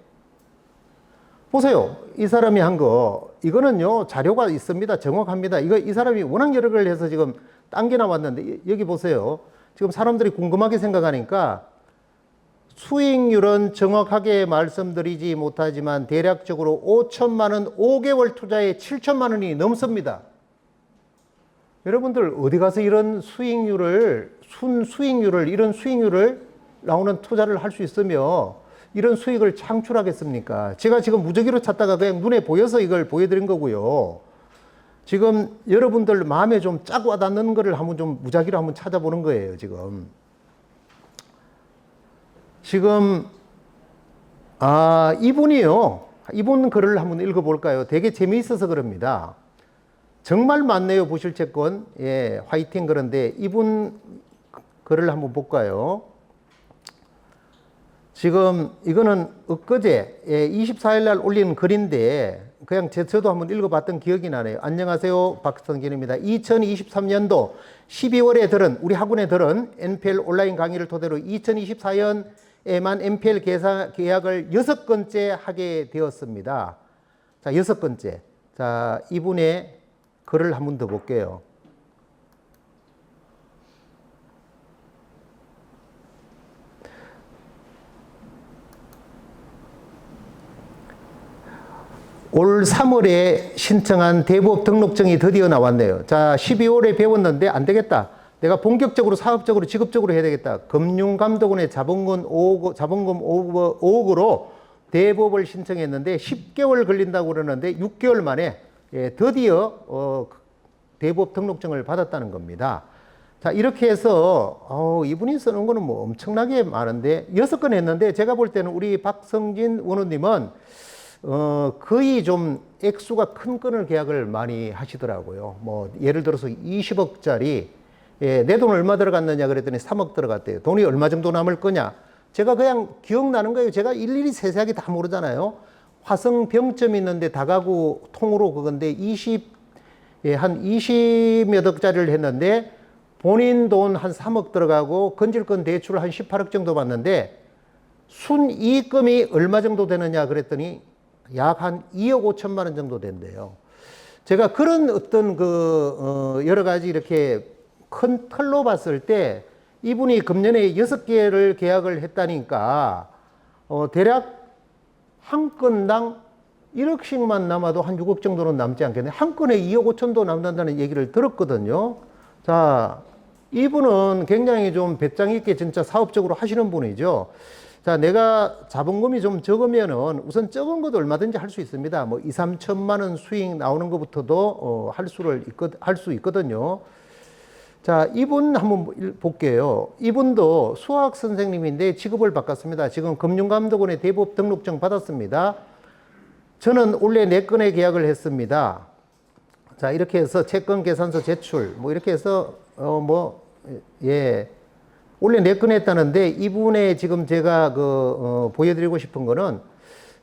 보세요. 이 사람이 한 거 이거는요 자료가 있습니다. 정확합니다. 이거 이 사람이 워낙 여러 걸 해서 지금 당겨 나왔는데 여기 보세요. 지금 사람들이 궁금하게 생각하니까 수익률은 정확하게 말씀드리지 못하지만 대략적으로 5천만 원 5개월 투자에 7천만 원이 넘습니다. 여러분들 어디 가서 이런 수익률을 이런 수익률을 나오는 투자를 할 수 있으며 이런 수익을 창출하겠습니까? 제가 지금 무작위로 찾다가 그냥 눈에 보여서 이걸 보여드린 거고요. 지금 여러분들 마음에 좀 짝 와닿는 거를 한번 좀 무작위로 한번 찾아보는 거예요, 지금. 이분 글을 한번 읽어볼까요? 되게 재미있어서 그럽니다. 정말 많네요, 부실채권. 예, 화이팅 그런데 이분 글을 한번 볼까요? 지금 이거는 엊그제 24일 날 올린 글인데 그냥 저도 한번 읽어봤던 기억이 나네요. 안녕하세요, 박성진입니다. 2023년도 12월에 들은 우리 학원에 들은 NPL 온라인 강의를 토대로 2024년에만 NPL 계약을 6건째 하게 되었습니다. 자, 6건째. 자, 이분의 글을 한번 더 볼게요. 올 3월에 신청한 대부업 등록증이 드디어 나왔네요. 자, 12월에 배웠는데 안 되겠다. 내가 본격적으로 사업적으로 직업적으로 해야 되겠다. 금융감독원의 자본금 5억으로 대부업을 신청했는데 10개월 걸린다고 그러는데 6개월 만에 드디어 대부업 등록증을 받았다는 겁니다. 자, 이렇게 해서 이분이 쓰는 거는 뭐 엄청나게 많은데 6건 했는데 제가 볼 때는 우리 박성진 원우님은 거의 좀 액수가 큰 건을 계약을 많이 하시더라고요. 뭐 예를 들어서 20억짜리 내 돈 얼마 들어갔느냐 그랬더니 3억 들어갔대요. 돈이 얼마 정도 남을 거냐? 제가 그냥 기억나는 거예요. 제가 일일이 세세하게 다 모르잖아요. 화성 병점이 있는데 다가구 통으로 그건데 한 20몇 억짜리를 했는데 본인 돈 한 3억 들어가고 건질건 대출 한 18억 정도 받는데 순이익금이 얼마 정도 되느냐 그랬더니 약 한 2억 5천만 원 정도 된대요. 제가 그런 어떤 여러 가지 이렇게 큰 틀로 봤을 때 이분이 금년에 6개를 계약을 했다니까, 대략 한 건당 1억씩만 남아도 한 6억 정도는 남지 않겠네. 한 건에 2억 5천도 남는다는 얘기를 들었거든요. 자, 이분은 굉장히 좀 배짱 있게 진짜 사업적으로 하시는 분이죠. 자, 내가 자본금이 좀 적으면은 우선 적은 것도 얼마든지 할 수 있습니다. 뭐 2, 3천만 원 수익 나오는 것부터도 할 수 있거든요. 자, 이분 한번 볼게요. 이분도 수학 선생님인데 직업을 바꿨습니다. 지금 금융감독원의 대부업 등록증 받았습니다. 저는 원래 4건의 계약을 했습니다. 자, 이렇게 해서 채권 계산서 제출, 뭐 이렇게 해서 원래 4건 했다는데 이분의 지금 제가 보여드리고 싶은 거는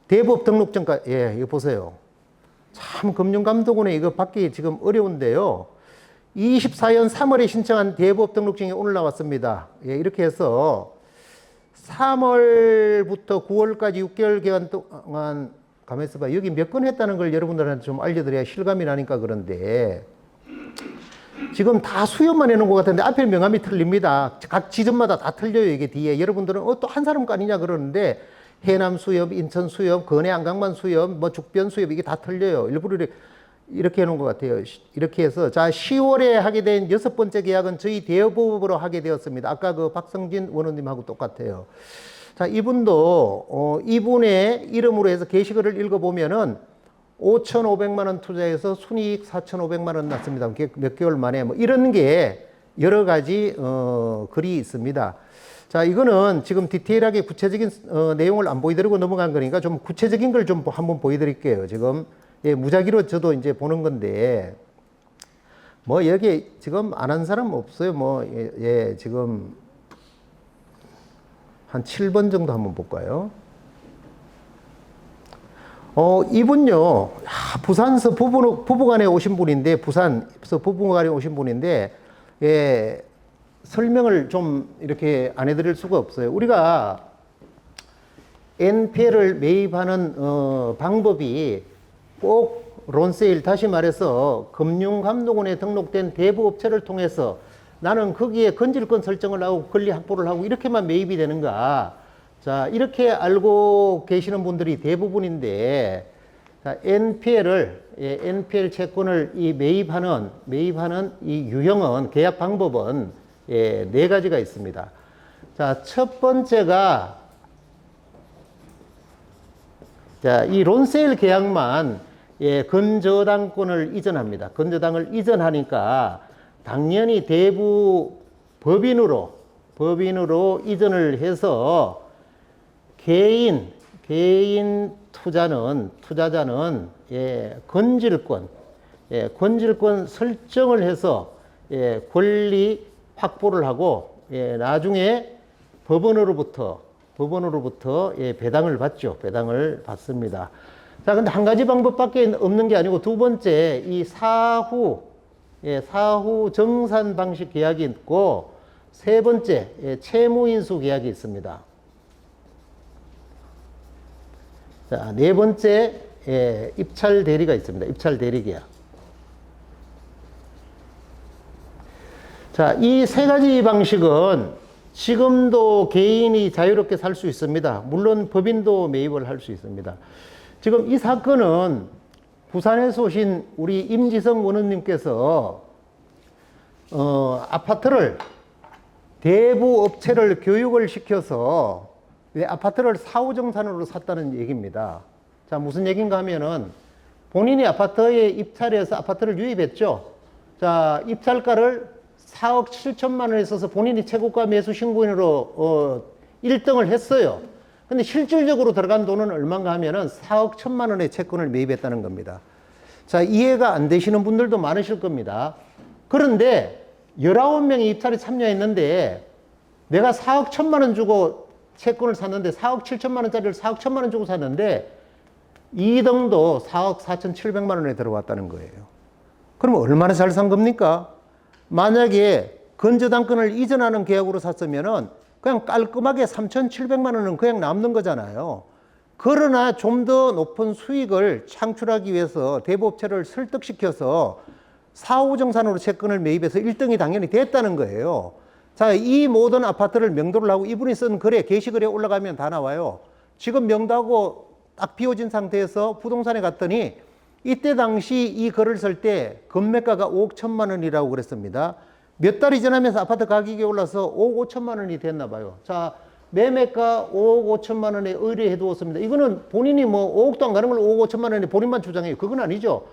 대부업 등록증까지, 이거 보세요. 참 금융감독원에 이거 받기 지금 어려운데요. 24년 3월에 신청한 대부업 등록증이 오늘 나왔습니다. 이렇게 해서 3월부터 9월까지 6개월 기간 동안 가만히 있어봐. 여기 몇 건 했다는 걸 여러분들한테 좀 알려드려야 실감이 나니까 그런데 지금 다 수협만 해놓은 것 같은데 앞에 명함이 틀립니다. 각 지점마다 다 틀려요. 이게 뒤에. 여러분들은 또 한 사람 거 아니냐 그러는데 해남 수협, 인천 수협, 건해 안강만 수협, 뭐 죽변 수협 이게 다 틀려요. 일부러 이렇게 해놓은 것 같아요. 이렇게 해서, 자, 10월에 하게 된 6번째 계약은 저희 대여법으로 하게 되었습니다. 아까 그 박성진 원원님하고 똑같아요. 자, 이분도, 이분의 이름으로 해서 게시글을 읽어보면은 5,500만 원 투자해서 순이익 4,500만 원 났습니다. 몇 개월 만에 뭐 이런 게 여러 가지, 글이 있습니다. 자, 이거는 지금 디테일하게 구체적인 내용을 안 보여드리고 넘어간 거니까 좀 구체적인 걸 좀 한번 보여드릴게요. 지금, 예, 무작위로 저도 이제 보는 건데, 뭐, 여기 지금 안 한 사람 없어요. 뭐, 예, 지금 한 7번 정도 한번 볼까요? 이분요, 부산서 부부간에 오신 분인데, 부산서 부부간에 오신 분인데, 예, 설명을 좀 이렇게 안 해드릴 수가 없어요. 우리가 NPL을 매입하는 방법이 꼭 론세일, 다시 말해서 금융감독원에 등록된 대부업체를 통해서 나는 거기에 건질권 설정을 하고 권리 확보를 하고 이렇게만 매입이 되는가. 자, 이렇게 알고 계시는 분들이 대부분인데, 자, NPL 채권을 매입하는 이 유형은, 계약 방법은, 예, 4가지가 있습니다. 자, 첫 번째가, 자, 이 론세일 계약만, 예, 건저당권을 이전합니다. 건저당을 이전하니까 당연히 대부 법인으로 이전을 해서 개인 투자자는, 예, 건질권 설정을 해서, 예, 권리 확보를 하고, 예, 나중에 법원으로부터, 예, 배당을 받습니다. 자, 근데 한 가지 방법밖에 없는 게 아니고, 두 번째, 이 사후 정산 방식 계약이 있고, 세 번째, 예, 채무인수 계약이 있습니다. 자, 네 번째, 예, 입찰 대리가 있습니다. 입찰 대리 계약. 자, 이 3가지 방식은 지금도 개인이 자유롭게 살 수 있습니다. 물론 법인도 매입을 할 수 있습니다. 지금 이 사건은 부산에서 오신 우리 임지성 원원님께서 아파트를 대부 업체를 교육을 시켜서 아파트를 사후정산으로 샀다는 얘기입니다. 자, 무슨 얘기인가 하면은 본인이 아파트에 입찰해서 아파트를 유입했죠. 자, 입찰가를 4억 7천만 원에 있어서 본인이 최고가 매수 신고인으로 1등을 했어요. 근데 실질적으로 들어간 돈은 얼마인가 하면은 4억 1천만 원의 채권을 매입했다는 겁니다. 자, 이해가 안 되시는 분들도 많으실 겁니다. 그런데 19명이 입찰에 참여했는데 내가 4억 1천만 원 주고 채권을 샀는데 4억 7천만 원짜리를 4억 1천만 원 주고 샀는데 2등도 4억 4천7백만 원에 들어왔다는 거예요. 그러면 얼마나 잘 산 겁니까? 만약에 건저당권을 이전하는 계약으로 샀으면은 그냥 깔끔하게 3,700만 원은 그냥 남는 거잖아요. 그러나 좀 더 높은 수익을 창출하기 위해서 대부업체를 설득시켜서 사후정산으로 채권을 매입해서 1등이 당연히 됐다는 거예요. 자, 이 모든 아파트를 명도를 하고 이분이 쓴 글에, 게시글에 올라가면 다 나와요. 지금 명도하고 딱 비워진 상태에서 부동산에 갔더니 이때 당시 이 글을 쓸 때 건매가가 5억 1천만 원이라고 그랬습니다. 몇 달이 지나면서 아파트 가격이 올라서 5억 5천만 원이 됐나 봐요. 자, 매매가 5억 5천만 원에 의뢰해 두었습니다. 이거는 본인이 뭐 5억도 안 가는 걸 5억 5천만 원에 본인만 주장해요. 그건 아니죠.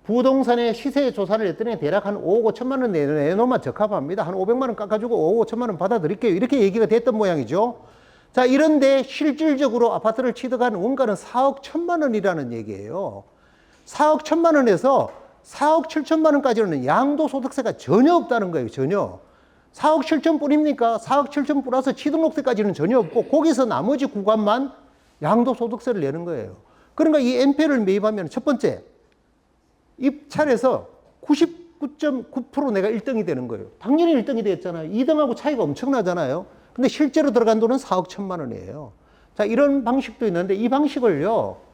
부동산의 시세 조사를 했더니 대략 한 5억 5천만 원 내놓으면 적합합니다. 한 500만 원 깎아주고 5억 5천만 원 받아드릴게요. 이렇게 얘기가 됐던 모양이죠. 자, 이런데 실질적으로 아파트를 취득한 원가는 4억 1천만 원이라는 얘기예요. 4억 1천만 원에서 4억 7천만 원까지는 양도소득세가 전혀 없다는 거예요. 전혀. 4억 7천 뿐입니까? 4억 7천 플러스 취득록세까지는 전혀 없고 거기서 나머지 구간만 양도소득세를 내는 거예요. 그러니까 이 NPL을 매입하면 첫 번째, 입찰에서 99.9% 내가 1등이 되는 거예요. 당연히 1등이 됐잖아요. 2등하고 차이가 엄청나잖아요. 근데 실제로 들어간 돈은 4억 1천만 원이에요. 자, 이런 방식도 있는데 이 방식을요,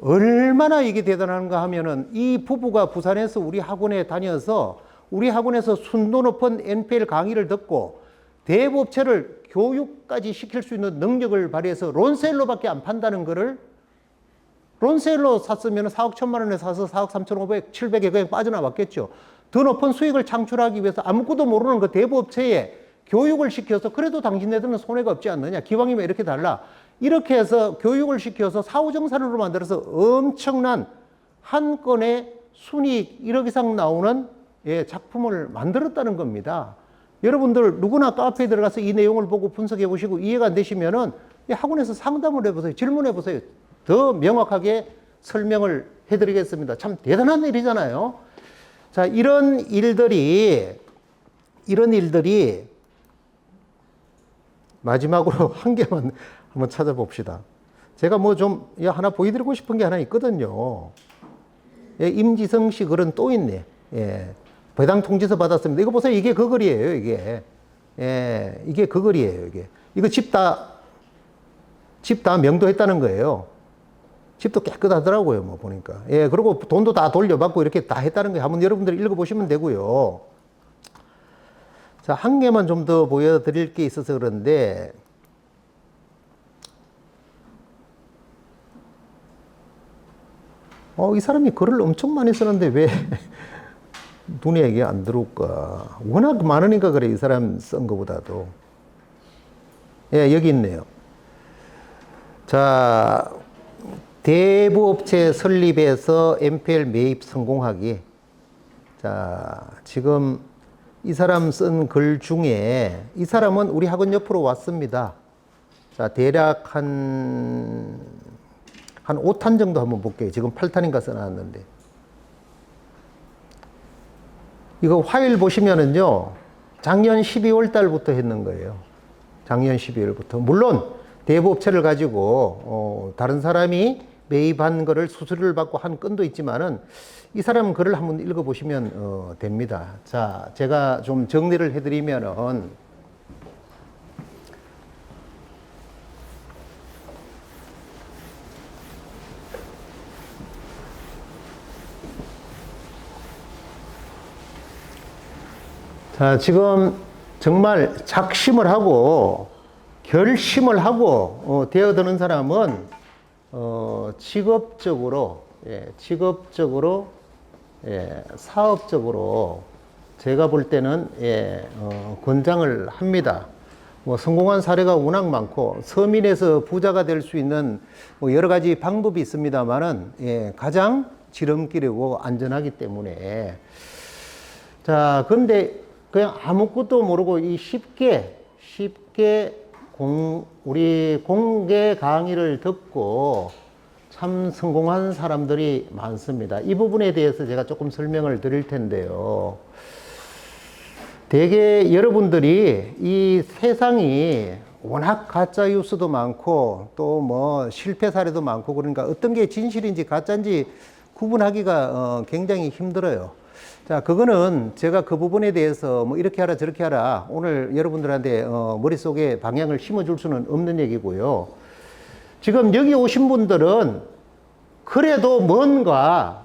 얼마나 이게 대단한가 하면은 이 부부가 부산에서 우리 학원에 다녀서 우리 학원에서 순도 높은 NPL 강의를 듣고 대부업체를 교육까지 시킬 수 있는 능력을 발휘해서 론셀로밖에 안 판다는 거를 론셀로 샀으면 4억 1천만 원에 사서 4억 3,500, 700에 그냥 빠져나왔겠죠. 더 높은 수익을 창출하기 위해서 아무것도 모르는 그 대부업체에 교육을 시켜서 그래도 당신네들은 손해가 없지 않느냐. 기왕이면 이렇게 달라. 이렇게 해서 교육을 시켜서 사후정산으로 만들어서 엄청난 한 건의 순이익 1억 이상 나오는 작품을 만들었다는 겁니다. 여러분들 누구나 카페에 들어가서 이 내용을 보고 분석해 보시고 이해가 안 되시면은 학원에서 상담을 해보세요. 질문해 보세요. 더 명확하게 설명을 해드리겠습니다. 참 대단한 일이잖아요. 자, 이런 일들이 마지막으로 한 개만 한번 찾아봅시다. 제가 뭐 좀 하나 보여드리고 싶은 게 하나 있거든요. 임지성 씨 글은 또 있네. 배당 통지서 받았습니다. 이거 보세요. 이게 그 글이에요, 이게. 이게 그 글이에요, 이게. 이거 집 다 명도했다는 거예요. 집도 깨끗하더라고요, 뭐 보니까. 그리고 돈도 다 돌려받고 이렇게 다 했다는 거예요. 한번 여러분들이 읽어보시면 되고요. 자, 한 개만 좀 더 보여드릴 게 있어서 그런데, 이 사람이 글을 엄청 많이 쓰는데 왜 눈에 이게 안 들어올까? 워낙 많으니까 그래, 이 사람 쓴 것보다도. 여기 있네요. 자, 대부업체 설립에서 NPL 매입 성공하기. 자, 지금 이 사람 쓴 글 중에 이 사람은 우리 학원 옆으로 왔습니다. 자, 대략 한 5탄 정도 한번 볼게요. 지금 8탄인가 써놨는데. 이거 파일 보시면은요, 작년 12월 달부터 했는 거예요. 작년 12월부터. 물론, 대부업체를 가지고, 다른 사람이 매입한 거를 수수료를 받고 한 건도 있지만은, 이 사람 글을 한번 읽어보시면, 됩니다. 자, 제가 좀 정리를 해드리면은, 자, 지금 정말 작심을 하고 결심을 하고 되어드는 사람은 직업적으로 사업적으로 제가 볼 때는 권장을 합니다. 뭐 성공한 사례가 워낙 많고 서민에서 부자가 될 수 있는 뭐 여러 가지 방법이 있습니다만은 가장 지름길이고 안전하기 때문에 자, 근데 그냥 아무것도 모르고 이 쉽게 우리 공개 강의를 듣고 참 성공한 사람들이 많습니다. 이 부분에 대해서 제가 조금 설명을 드릴 텐데요. 대개 여러분들이 이 세상이 워낙 가짜 뉴스도 많고 또 뭐 실패 사례도 많고 그러니까 어떤 게 진실인지 가짜인지 구분하기가 굉장히 힘들어요. 자, 그거는 제가 그 부분에 대해서 뭐 이렇게 하라 저렇게 하라 오늘 여러분들한테 머릿속에 방향을 심어줄 수는 없는 얘기고요. 지금 여기 오신 분들은 그래도 뭔가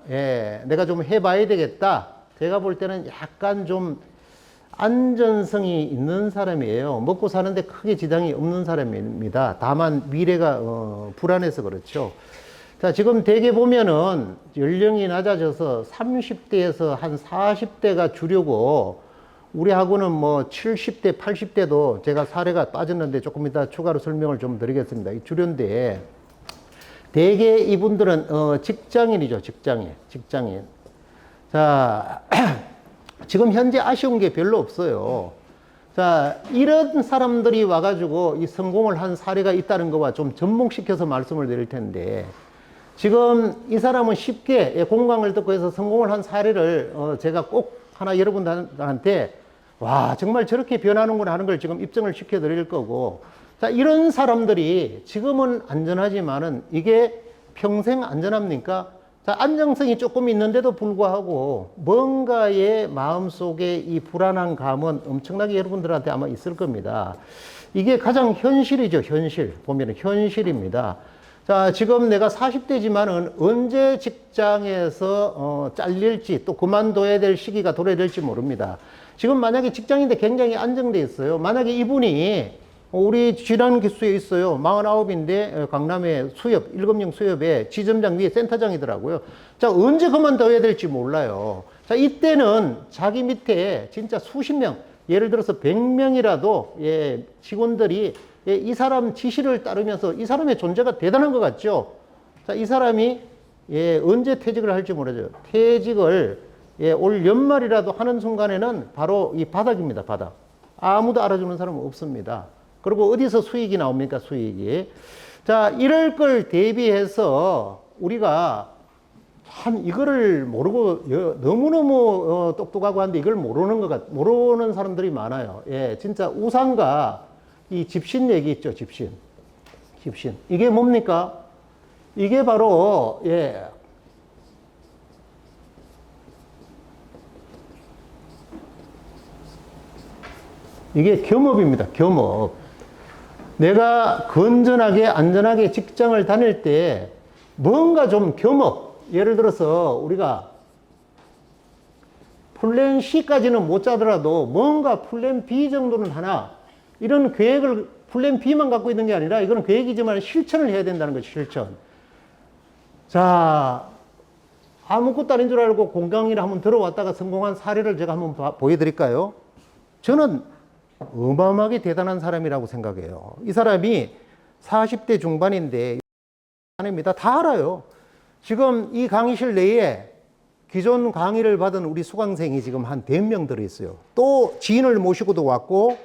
내가 좀 해봐야 되겠다. 제가 볼 때는 약간 좀 안전성이 있는 사람이에요. 먹고 사는데 크게 지장이 없는 사람입니다. 다만 미래가 불안해서 그렇죠. 자, 지금 대개 보면은 연령이 낮아져서 30대에서 한 40대가 주려고 우리 학원은 뭐 70대, 80대도 제가 사례가 빠졌는데 조금 이따 추가로 설명을 좀 드리겠습니다. 이 주련데 대개 이분들은 직장인이죠. 직장인. 자, 지금 현재 아쉬운 게 별로 없어요. 자, 이런 사람들이 와가지고 이 성공을 한 사례가 있다는 거와 좀 접목시켜서 말씀을 드릴 텐데 지금 이 사람은 쉽게 공강을 듣고 해서 성공을 한 사례를 제가 꼭 하나 여러분들한테 와 정말 저렇게 변하는구나 하는 걸 지금 입증을 시켜 드릴 거고 자 이런 사람들이 지금은 안전하지만은 이게 평생 안전합니까? 자 안정성이 조금 있는데도 불구하고 뭔가의 마음속에 이 불안한 감은 엄청나게 여러분들한테 아마 있을 겁니다. 이게 가장 현실이죠. 현실 보면은 현실입니다. 자, 지금 내가 40대지만은 언제 직장에서 잘릴지 또 그만둬야 될 시기가 도래될지 모릅니다. 지금 만약에 직장인데 굉장히 안정돼 있어요. 만약에 이분이 우리 지난 기수에 있어요. 49인데 강남에 수협, 1금융 수협에 지점장 위에 센터장이더라고요. 자, 언제 그만둬야 될지 몰라요. 자, 이때는 자기 밑에 진짜 수십 명, 예를 들어서 100명이라도 예, 직원들이 예, 이 사람 지시를 따르면서 이 사람의 존재가 대단한 것 같죠. 자, 이 사람이 예, 언제 퇴직을 할지 모르죠. 퇴직을 예, 올 연말이라도 하는 순간에는 바로 이 바닥입니다. 바닥. 아무도 알아주는 사람은 없습니다. 그리고 어디서 수익이 나옵니까? 수익이. 자, 이럴 걸 대비해서 우리가 참 이거를 모르고 너무너무 똑똑하고 한데 이걸 모르는 사람들이 많아요. 예, 진짜 우상과 이 집신 얘기 있죠. 집신. 집신. 이게 뭡니까? 이게 바로 예. 이게 겸업입니다. 겸업. 내가 건전하게 안전하게 직장을 다닐 때 뭔가 좀 겸업, 예를 들어서 우리가 플랜 C까지는 못 짜더라도 뭔가 플랜 B 정도는 하나, 이런 계획을 플랜 B만 갖고 있는 게 아니라 이거는 계획이지만 실천을 해야 된다는 거죠. 실천. 자, 아무것도 아닌 줄 알고 공강의를 한번 들어왔다가 성공한 사례를 제가 한번 보여드릴까요? 저는 어마어마하게 대단한 사람이라고 생각해요. 이 사람이 40대 중반인데 아닙니다. 다 알아요. 지금 이 강의실 내에 기존 강의를 받은 우리 수강생이 지금 한 100명 들어있어요. 또 지인을 모시고도 왔고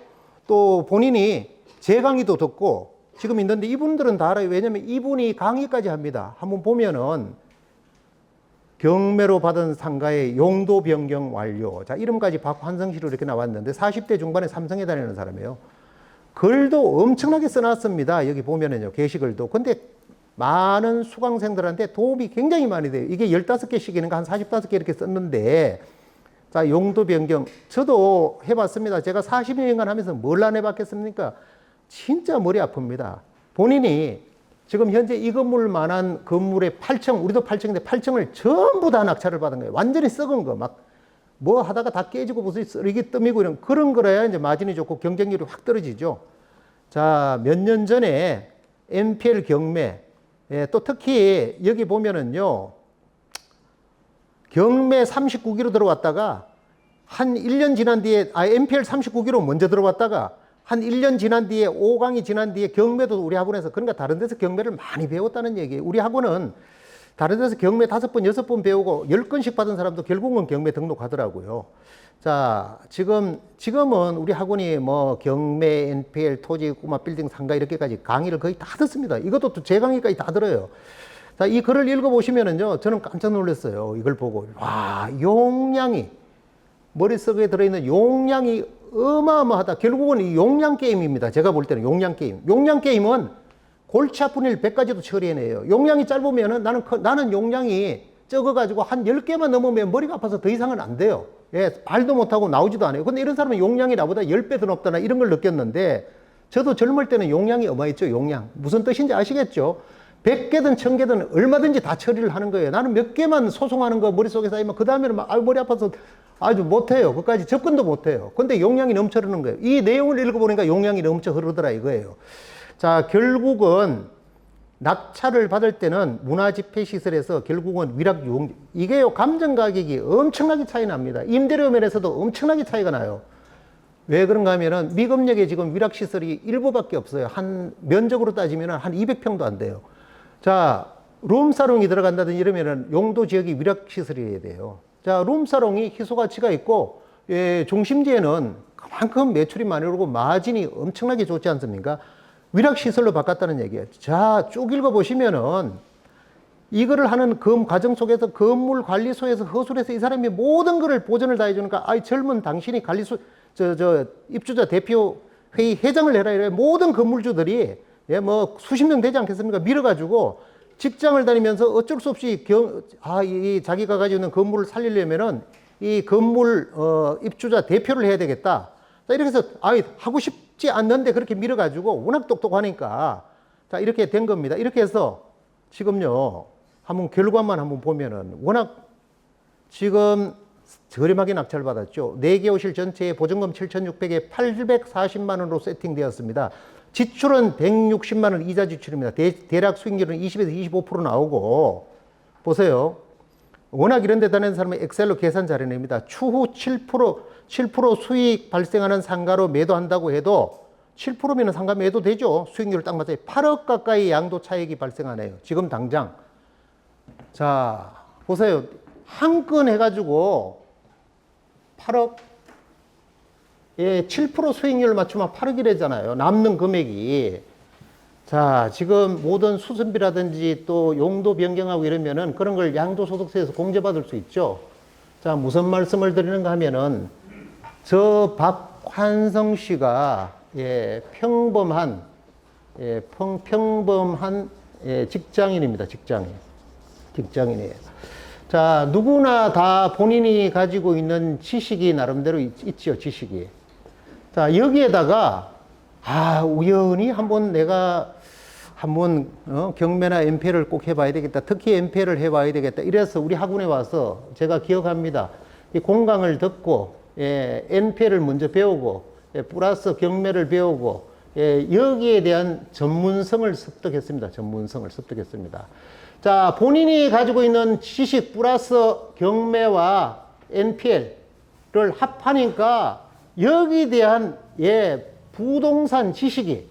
또 본인이 제 강의도 듣고 지금 있는데 이분들은 다 알아요. 왜냐면 이분이 강의까지 합니다. 한번 보면은 경매로 받은 상가의 용도 변경 완료. 자, 이름까지 박환성씨로 이렇게 나왔는데 40대 중반에 삼성에 다니는 사람이에요. 글도 엄청나게 써놨습니다. 여기 보면은요, 게시글도. 근데 많은 수강생들한테 도움이 굉장히 많이 돼요. 이게 15개씩이니까 한 45개 이렇게 썼는데, 자, 용도 변경. 저도 해봤습니다. 제가 40년간 하면서 뭘 안 해봤겠습니까? 진짜 머리 아픕니다. 본인이 지금 현재 이 건물만한 건물의 8층, 우리도 8층인데 8층을 전부 다 낙찰을 받은 거예요. 완전히 썩은 거. 막 뭐 하다가 다 깨지고 무슨 쓰레기 뜸이고 이런 그런 거라야 이제 마진이 좋고 경쟁률이 확 떨어지죠. 자, 몇 년 전에 NPL 경매, 예, 또 특히 여기 보면은요, 경매 39기로 들어왔다가 한 1년 지난 뒤에, NPL 39기로 먼저 들어왔다가 한 1년 지난 뒤에 5강이 지난 뒤에 경매도 우리 학원에서, 그러니까 다른 데서 경매를 많이 배웠다는 얘기예요. 우리 학원은 다른 데서 경매 5번, 6번 배우고 10건씩 받은 사람도 결국은 경매 등록하더라고요. 자, 지금은 우리 학원이 뭐 경매, NPL, 토지, 꼬마 빌딩, 상가 이렇게까지 강의를 거의 다 듣습니다. 이것도 또 제 강의까지 다 들어요. 자, 이 글을 읽어보시면은요, 저는 깜짝 놀랐어요. 이걸 보고. 와, 용량이, 머릿속에 들어있는 용량이 어마어마하다. 결국은 이 용량 게임입니다. 제가 볼 때는 용량 게임. 용량 게임은 골치 아픈 일 100가지도 처리해내요. 용량이 짧으면은 나는 용량이 적어가지고 한 10개만 넘으면 머리가 아파서 더 이상은 안 돼요. 예, 말도 못하고 나오지도 않아요. 근데 이런 사람은 용량이 나보다 10배 더 높다나 이런 걸 느꼈는데, 저도 젊을 때는 용량이 어마했죠. 용량. 무슨 뜻인지 아시겠죠? 100개든 1000개든 얼마든지 다 처리를 하는 거예요. 나는 몇 개만 소송하는 거 머릿속에 쌓이면 그 다음에는 막 머리 아파서 아주 못해요. 그까지 접근도 못해요. 근데 용량이 넘쳐 흐르는 거예요. 이 내용을 읽어보니까 용량이 넘쳐 흐르더라 이거예요. 자, 결국은 낙찰을 받을 때는 문화집회시설에서 결국은 위락유흥, 이게요, 감정 가격이 엄청나게 차이 납니다. 임대료 면에서도 엄청나게 차이가 나요. 왜 그런가 하면은 미금역에 지금 위락시설이 일부밖에 없어요. 면적으로 따지면 한 200평도 안 돼요. 자, 룸사롱이 들어간다든지 이러면은 용도 지역이 위락시설이어야 돼요. 자, 룸사롱이 희소가치가 있고, 예, 중심지에는 그만큼 매출이 많이 오르고 마진이 엄청나게 좋지 않습니까? 위락시설로 바꿨다는 얘기예요. 자, 쭉 읽어보시면은 이거를 하는 과정 속에서 건물관리소에서 허술해서 이 사람이 모든 거를 보전을 다 해주니까, 아이, 젊은 당신이 입주자 대표 회의 회장을 해라 이래. 모든 건물주들이, 예, 뭐 수십 명 되지 않겠습니까? 밀어가지고 직장을 다니면서 어쩔 수 없이 자기가 가지고 있는 건물을 살리려면은 이 건물, 입주자 대표를 해야 되겠다. 자, 이렇게 해서, 하고 싶지 않는데 그렇게 밀어가지고 워낙 똑똑하니까, 자, 이렇게 된 겁니다. 이렇게 해서 지금요, 결과만 한번 보면은 워낙 지금 저렴하게 낙찰 받았죠. 4개 호실 전체에 보증금 7,600에 840만 원으로 세팅되었습니다. 지출은 160만 원 이자 지출입니다. 대략 수익률은 20에서 25% 나오고, 보세요. 워낙 이런 데 다니는 사람은 엑셀로 계산 잘해냅니다. 추후 7% 수익 발생하는 상가로 매도한다고 해도 7%면 상가 매도 되죠. 수익률을 딱 맞아요. 8억 가까이 양도 차익이 발생하네요. 지금 당장. 자, 보세요. 한 건 해가지고 8억, 예, 7% 수익률을 맞추면 8억이래잖아요. 남는 금액이. 자, 지금 모든 수선비라든지 또 용도 변경하고 이러면은 그런 걸 양도소득세에서 공제받을 수 있죠. 자, 무슨 말씀을 드리는가 하면은 저 박환성 씨가 예, 평범한 직장인입니다. 직장인이에요. 자, 누구나 다 본인이 가지고 있는 지식이 나름대로 있지요, 지식이. 자, 여기에다가, 우연히 내가 경매나 MPL을 꼭 해봐야 되겠다. 특히 MPL을 해봐야 되겠다. 이래서 우리 학원에 와서 제가 기억합니다. 이 공강을 듣고, 예, NPL을 먼저 배우고, 예, 플러스 경매를 배우고, 예, 여기에 대한 전문성을 습득했습니다. 자, 본인이 가지고 있는 지식 플러스 경매와 NPL을 합하니까 여기에 대한 예, 부동산 지식이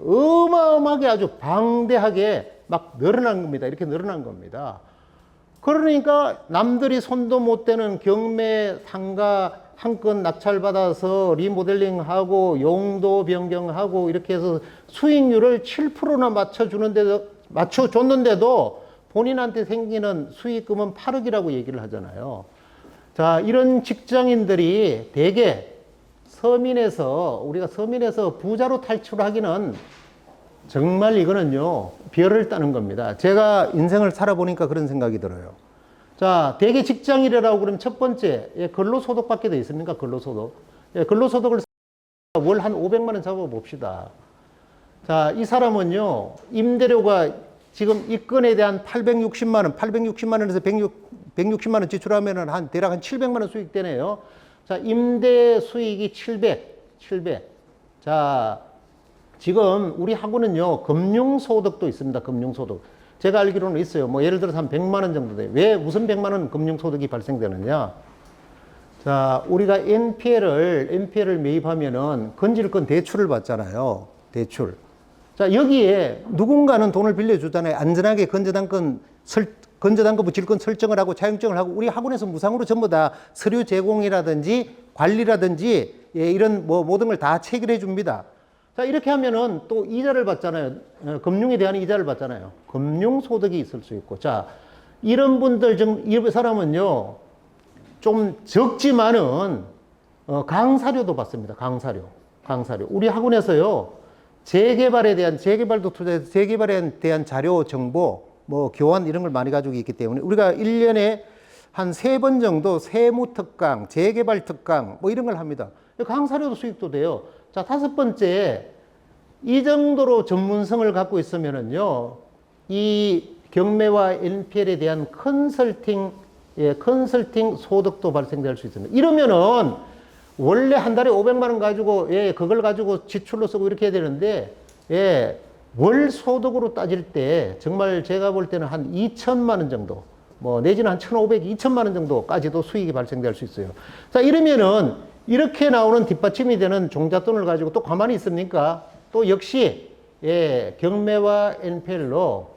어마어마하게 아주 방대하게 막 늘어난 겁니다. 이렇게 늘어난 겁니다. 그러니까 남들이 손도 못 대는 경매 상가 한 건 낙찰받아서 리모델링하고 용도 변경하고 이렇게 해서 수익률을 7%나 맞춰줬는데도 본인한테 생기는 수익금은 8억이라고 얘기를 하잖아요. 자, 이런 직장인들이 대개 우리가 서민에서 부자로 탈출하기는 정말 이거는요, 별을 따는 겁니다. 제가 인생을 살아보니까 그런 생각이 들어요. 자, 대개 직장인이라고 그러면 첫 번째, 예, 근로소득밖에 더 있습니까? 근로소득. 예, 근로소득을 월 한 500만 원 잡아봅시다. 자, 이 사람은요, 임대료가 지금 이 건에 대한 860만 원에서 160만 원 지출하면은 대략 한 700만 원 수익 되네요. 자, 임대 수익이 700. 자, 지금 우리 학원은요, 금융소득도 있습니다. 금융소득. 제가 알기로는 있어요. 뭐 예를 들어서 한 100만 원 정도 돼요. 왜 무슨 100만 원 금융소득이 발생되느냐? 자, 우리가 NPL을 매입하면은 건질건 대출을 받잖아요. 대출. 자, 여기에 누군가는 돈을 빌려주잖아요. 안전하게 건전한 거 질건 설정을 하고 차용증을 하고 우리 학원에서 무상으로 전부 다 서류 제공이라든지 관리라든지 예, 이런 뭐 모든 걸 다 체결해 줍니다. 자, 이렇게 하면은 또 이자를 받잖아요. 금융에 대한 이자를 받잖아요. 금융소득이 있을 수 있고. 자, 이런 분들 이 사람은요, 좀 적지만은, 강사료도 받습니다. 강사료. 우리 학원에서요, 재개발도 투자해서 재개발에 대한 자료, 정보, 뭐, 교환 이런 걸 많이 가지고 있기 때문에 우리가 1년에 한 3번 정도 세무 특강, 재개발 특강, 뭐 이런 걸 합니다. 강사료도 수익도 돼요. 자, 5번째, 이 정도로 전문성을 갖고 있으면은요, 이 경매와 NPL에 대한 컨설팅 소득도 발생될 수 있습니다. 이러면은, 원래 한 달에 500만 원 가지고, 예, 그걸 가지고 지출로 쓰고 이렇게 해야 되는데, 예, 월 소득으로 따질 때, 정말 제가 볼 때는 한 2천만 원 정도, 뭐, 내지는 한 1,500, 2천만 원 정도까지도 수익이 발생될 수 있어요. 자, 이러면은, 이렇게 나오는 뒷받침이 되는 종잣돈을 가지고 또 가만히 있습니까? 또 역시, 예, 경매와 NPL로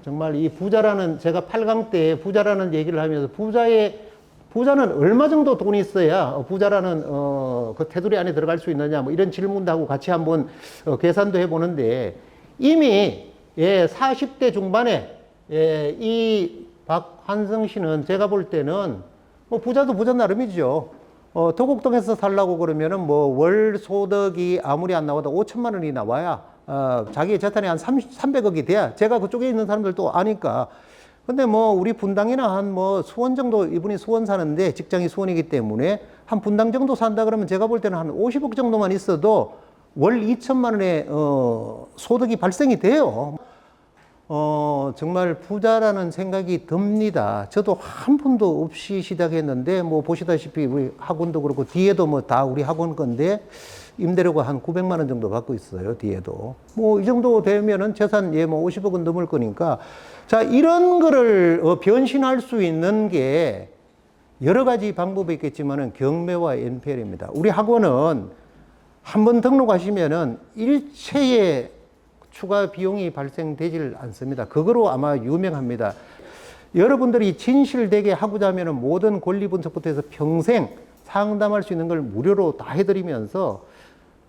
정말 이 부자라는, 제가 8강 때 부자라는 얘기를 하면서 부자는 얼마 정도 돈이 있어야 부자라는, 그 테두리 안에 들어갈 수 있느냐, 뭐 이런 질문도 하고 같이 한번 계산도 해보는데 이미, 예, 40대 중반에, 예, 이 박환성 씨는 제가 볼 때는 뭐 부자도 부자 나름이죠. 도곡동에서 살라고 그러면은 뭐 월 소득이 아무리 안 나와도 5천만 원이 나와야 자기의 재산이 한 300억이 돼야 제가 그쪽에 있는 사람들도 아니까. 근데 뭐 우리 분당이나 한 뭐 수원 정도, 이분이 수원 사는데 직장이 수원이기 때문에 한 분당 정도 산다 그러면 제가 볼 때는 한 50억 정도만 있어도 월 2천만 원의 소득이 발생이 돼요. 정말 부자라는 생각이 듭니다. 저도 한 푼도 없이 시작했는데, 뭐 보시다시피 우리 학원도 그렇고, 뒤에도 뭐 다 우리 학원 건데, 임대료가 한 900만 원 정도 받고 있어요, 뒤에도. 뭐 이 정도 되면은 재산 뭐 50억은 넘을 거니까. 자, 이런 거를 변신할 수 있는 게 여러 가지 방법이 있겠지만은 경매와 NPL입니다. 우리 학원은 한번 등록하시면은 일체의 추가 비용이 발생되질 않습니다. 그거로 아마 유명합니다. 여러분들이 진실되게 하고자 하면 모든 권리 분석부터 해서 평생 상담할 수 있는 걸 무료로 다 해드리면서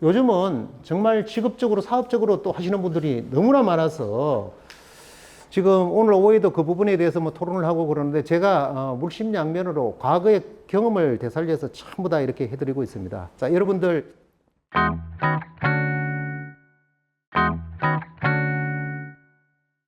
요즘은 정말 직업적으로 사업적으로 또 하시는 분들이 너무나 많아서 지금 오늘 오후에도 그 부분에 대해서 뭐 토론을 하고 그러는데 제가 물심양면으로 과거의 경험을 되살려서 전부 다 이렇게 해드리고 있습니다. 자, 여러분들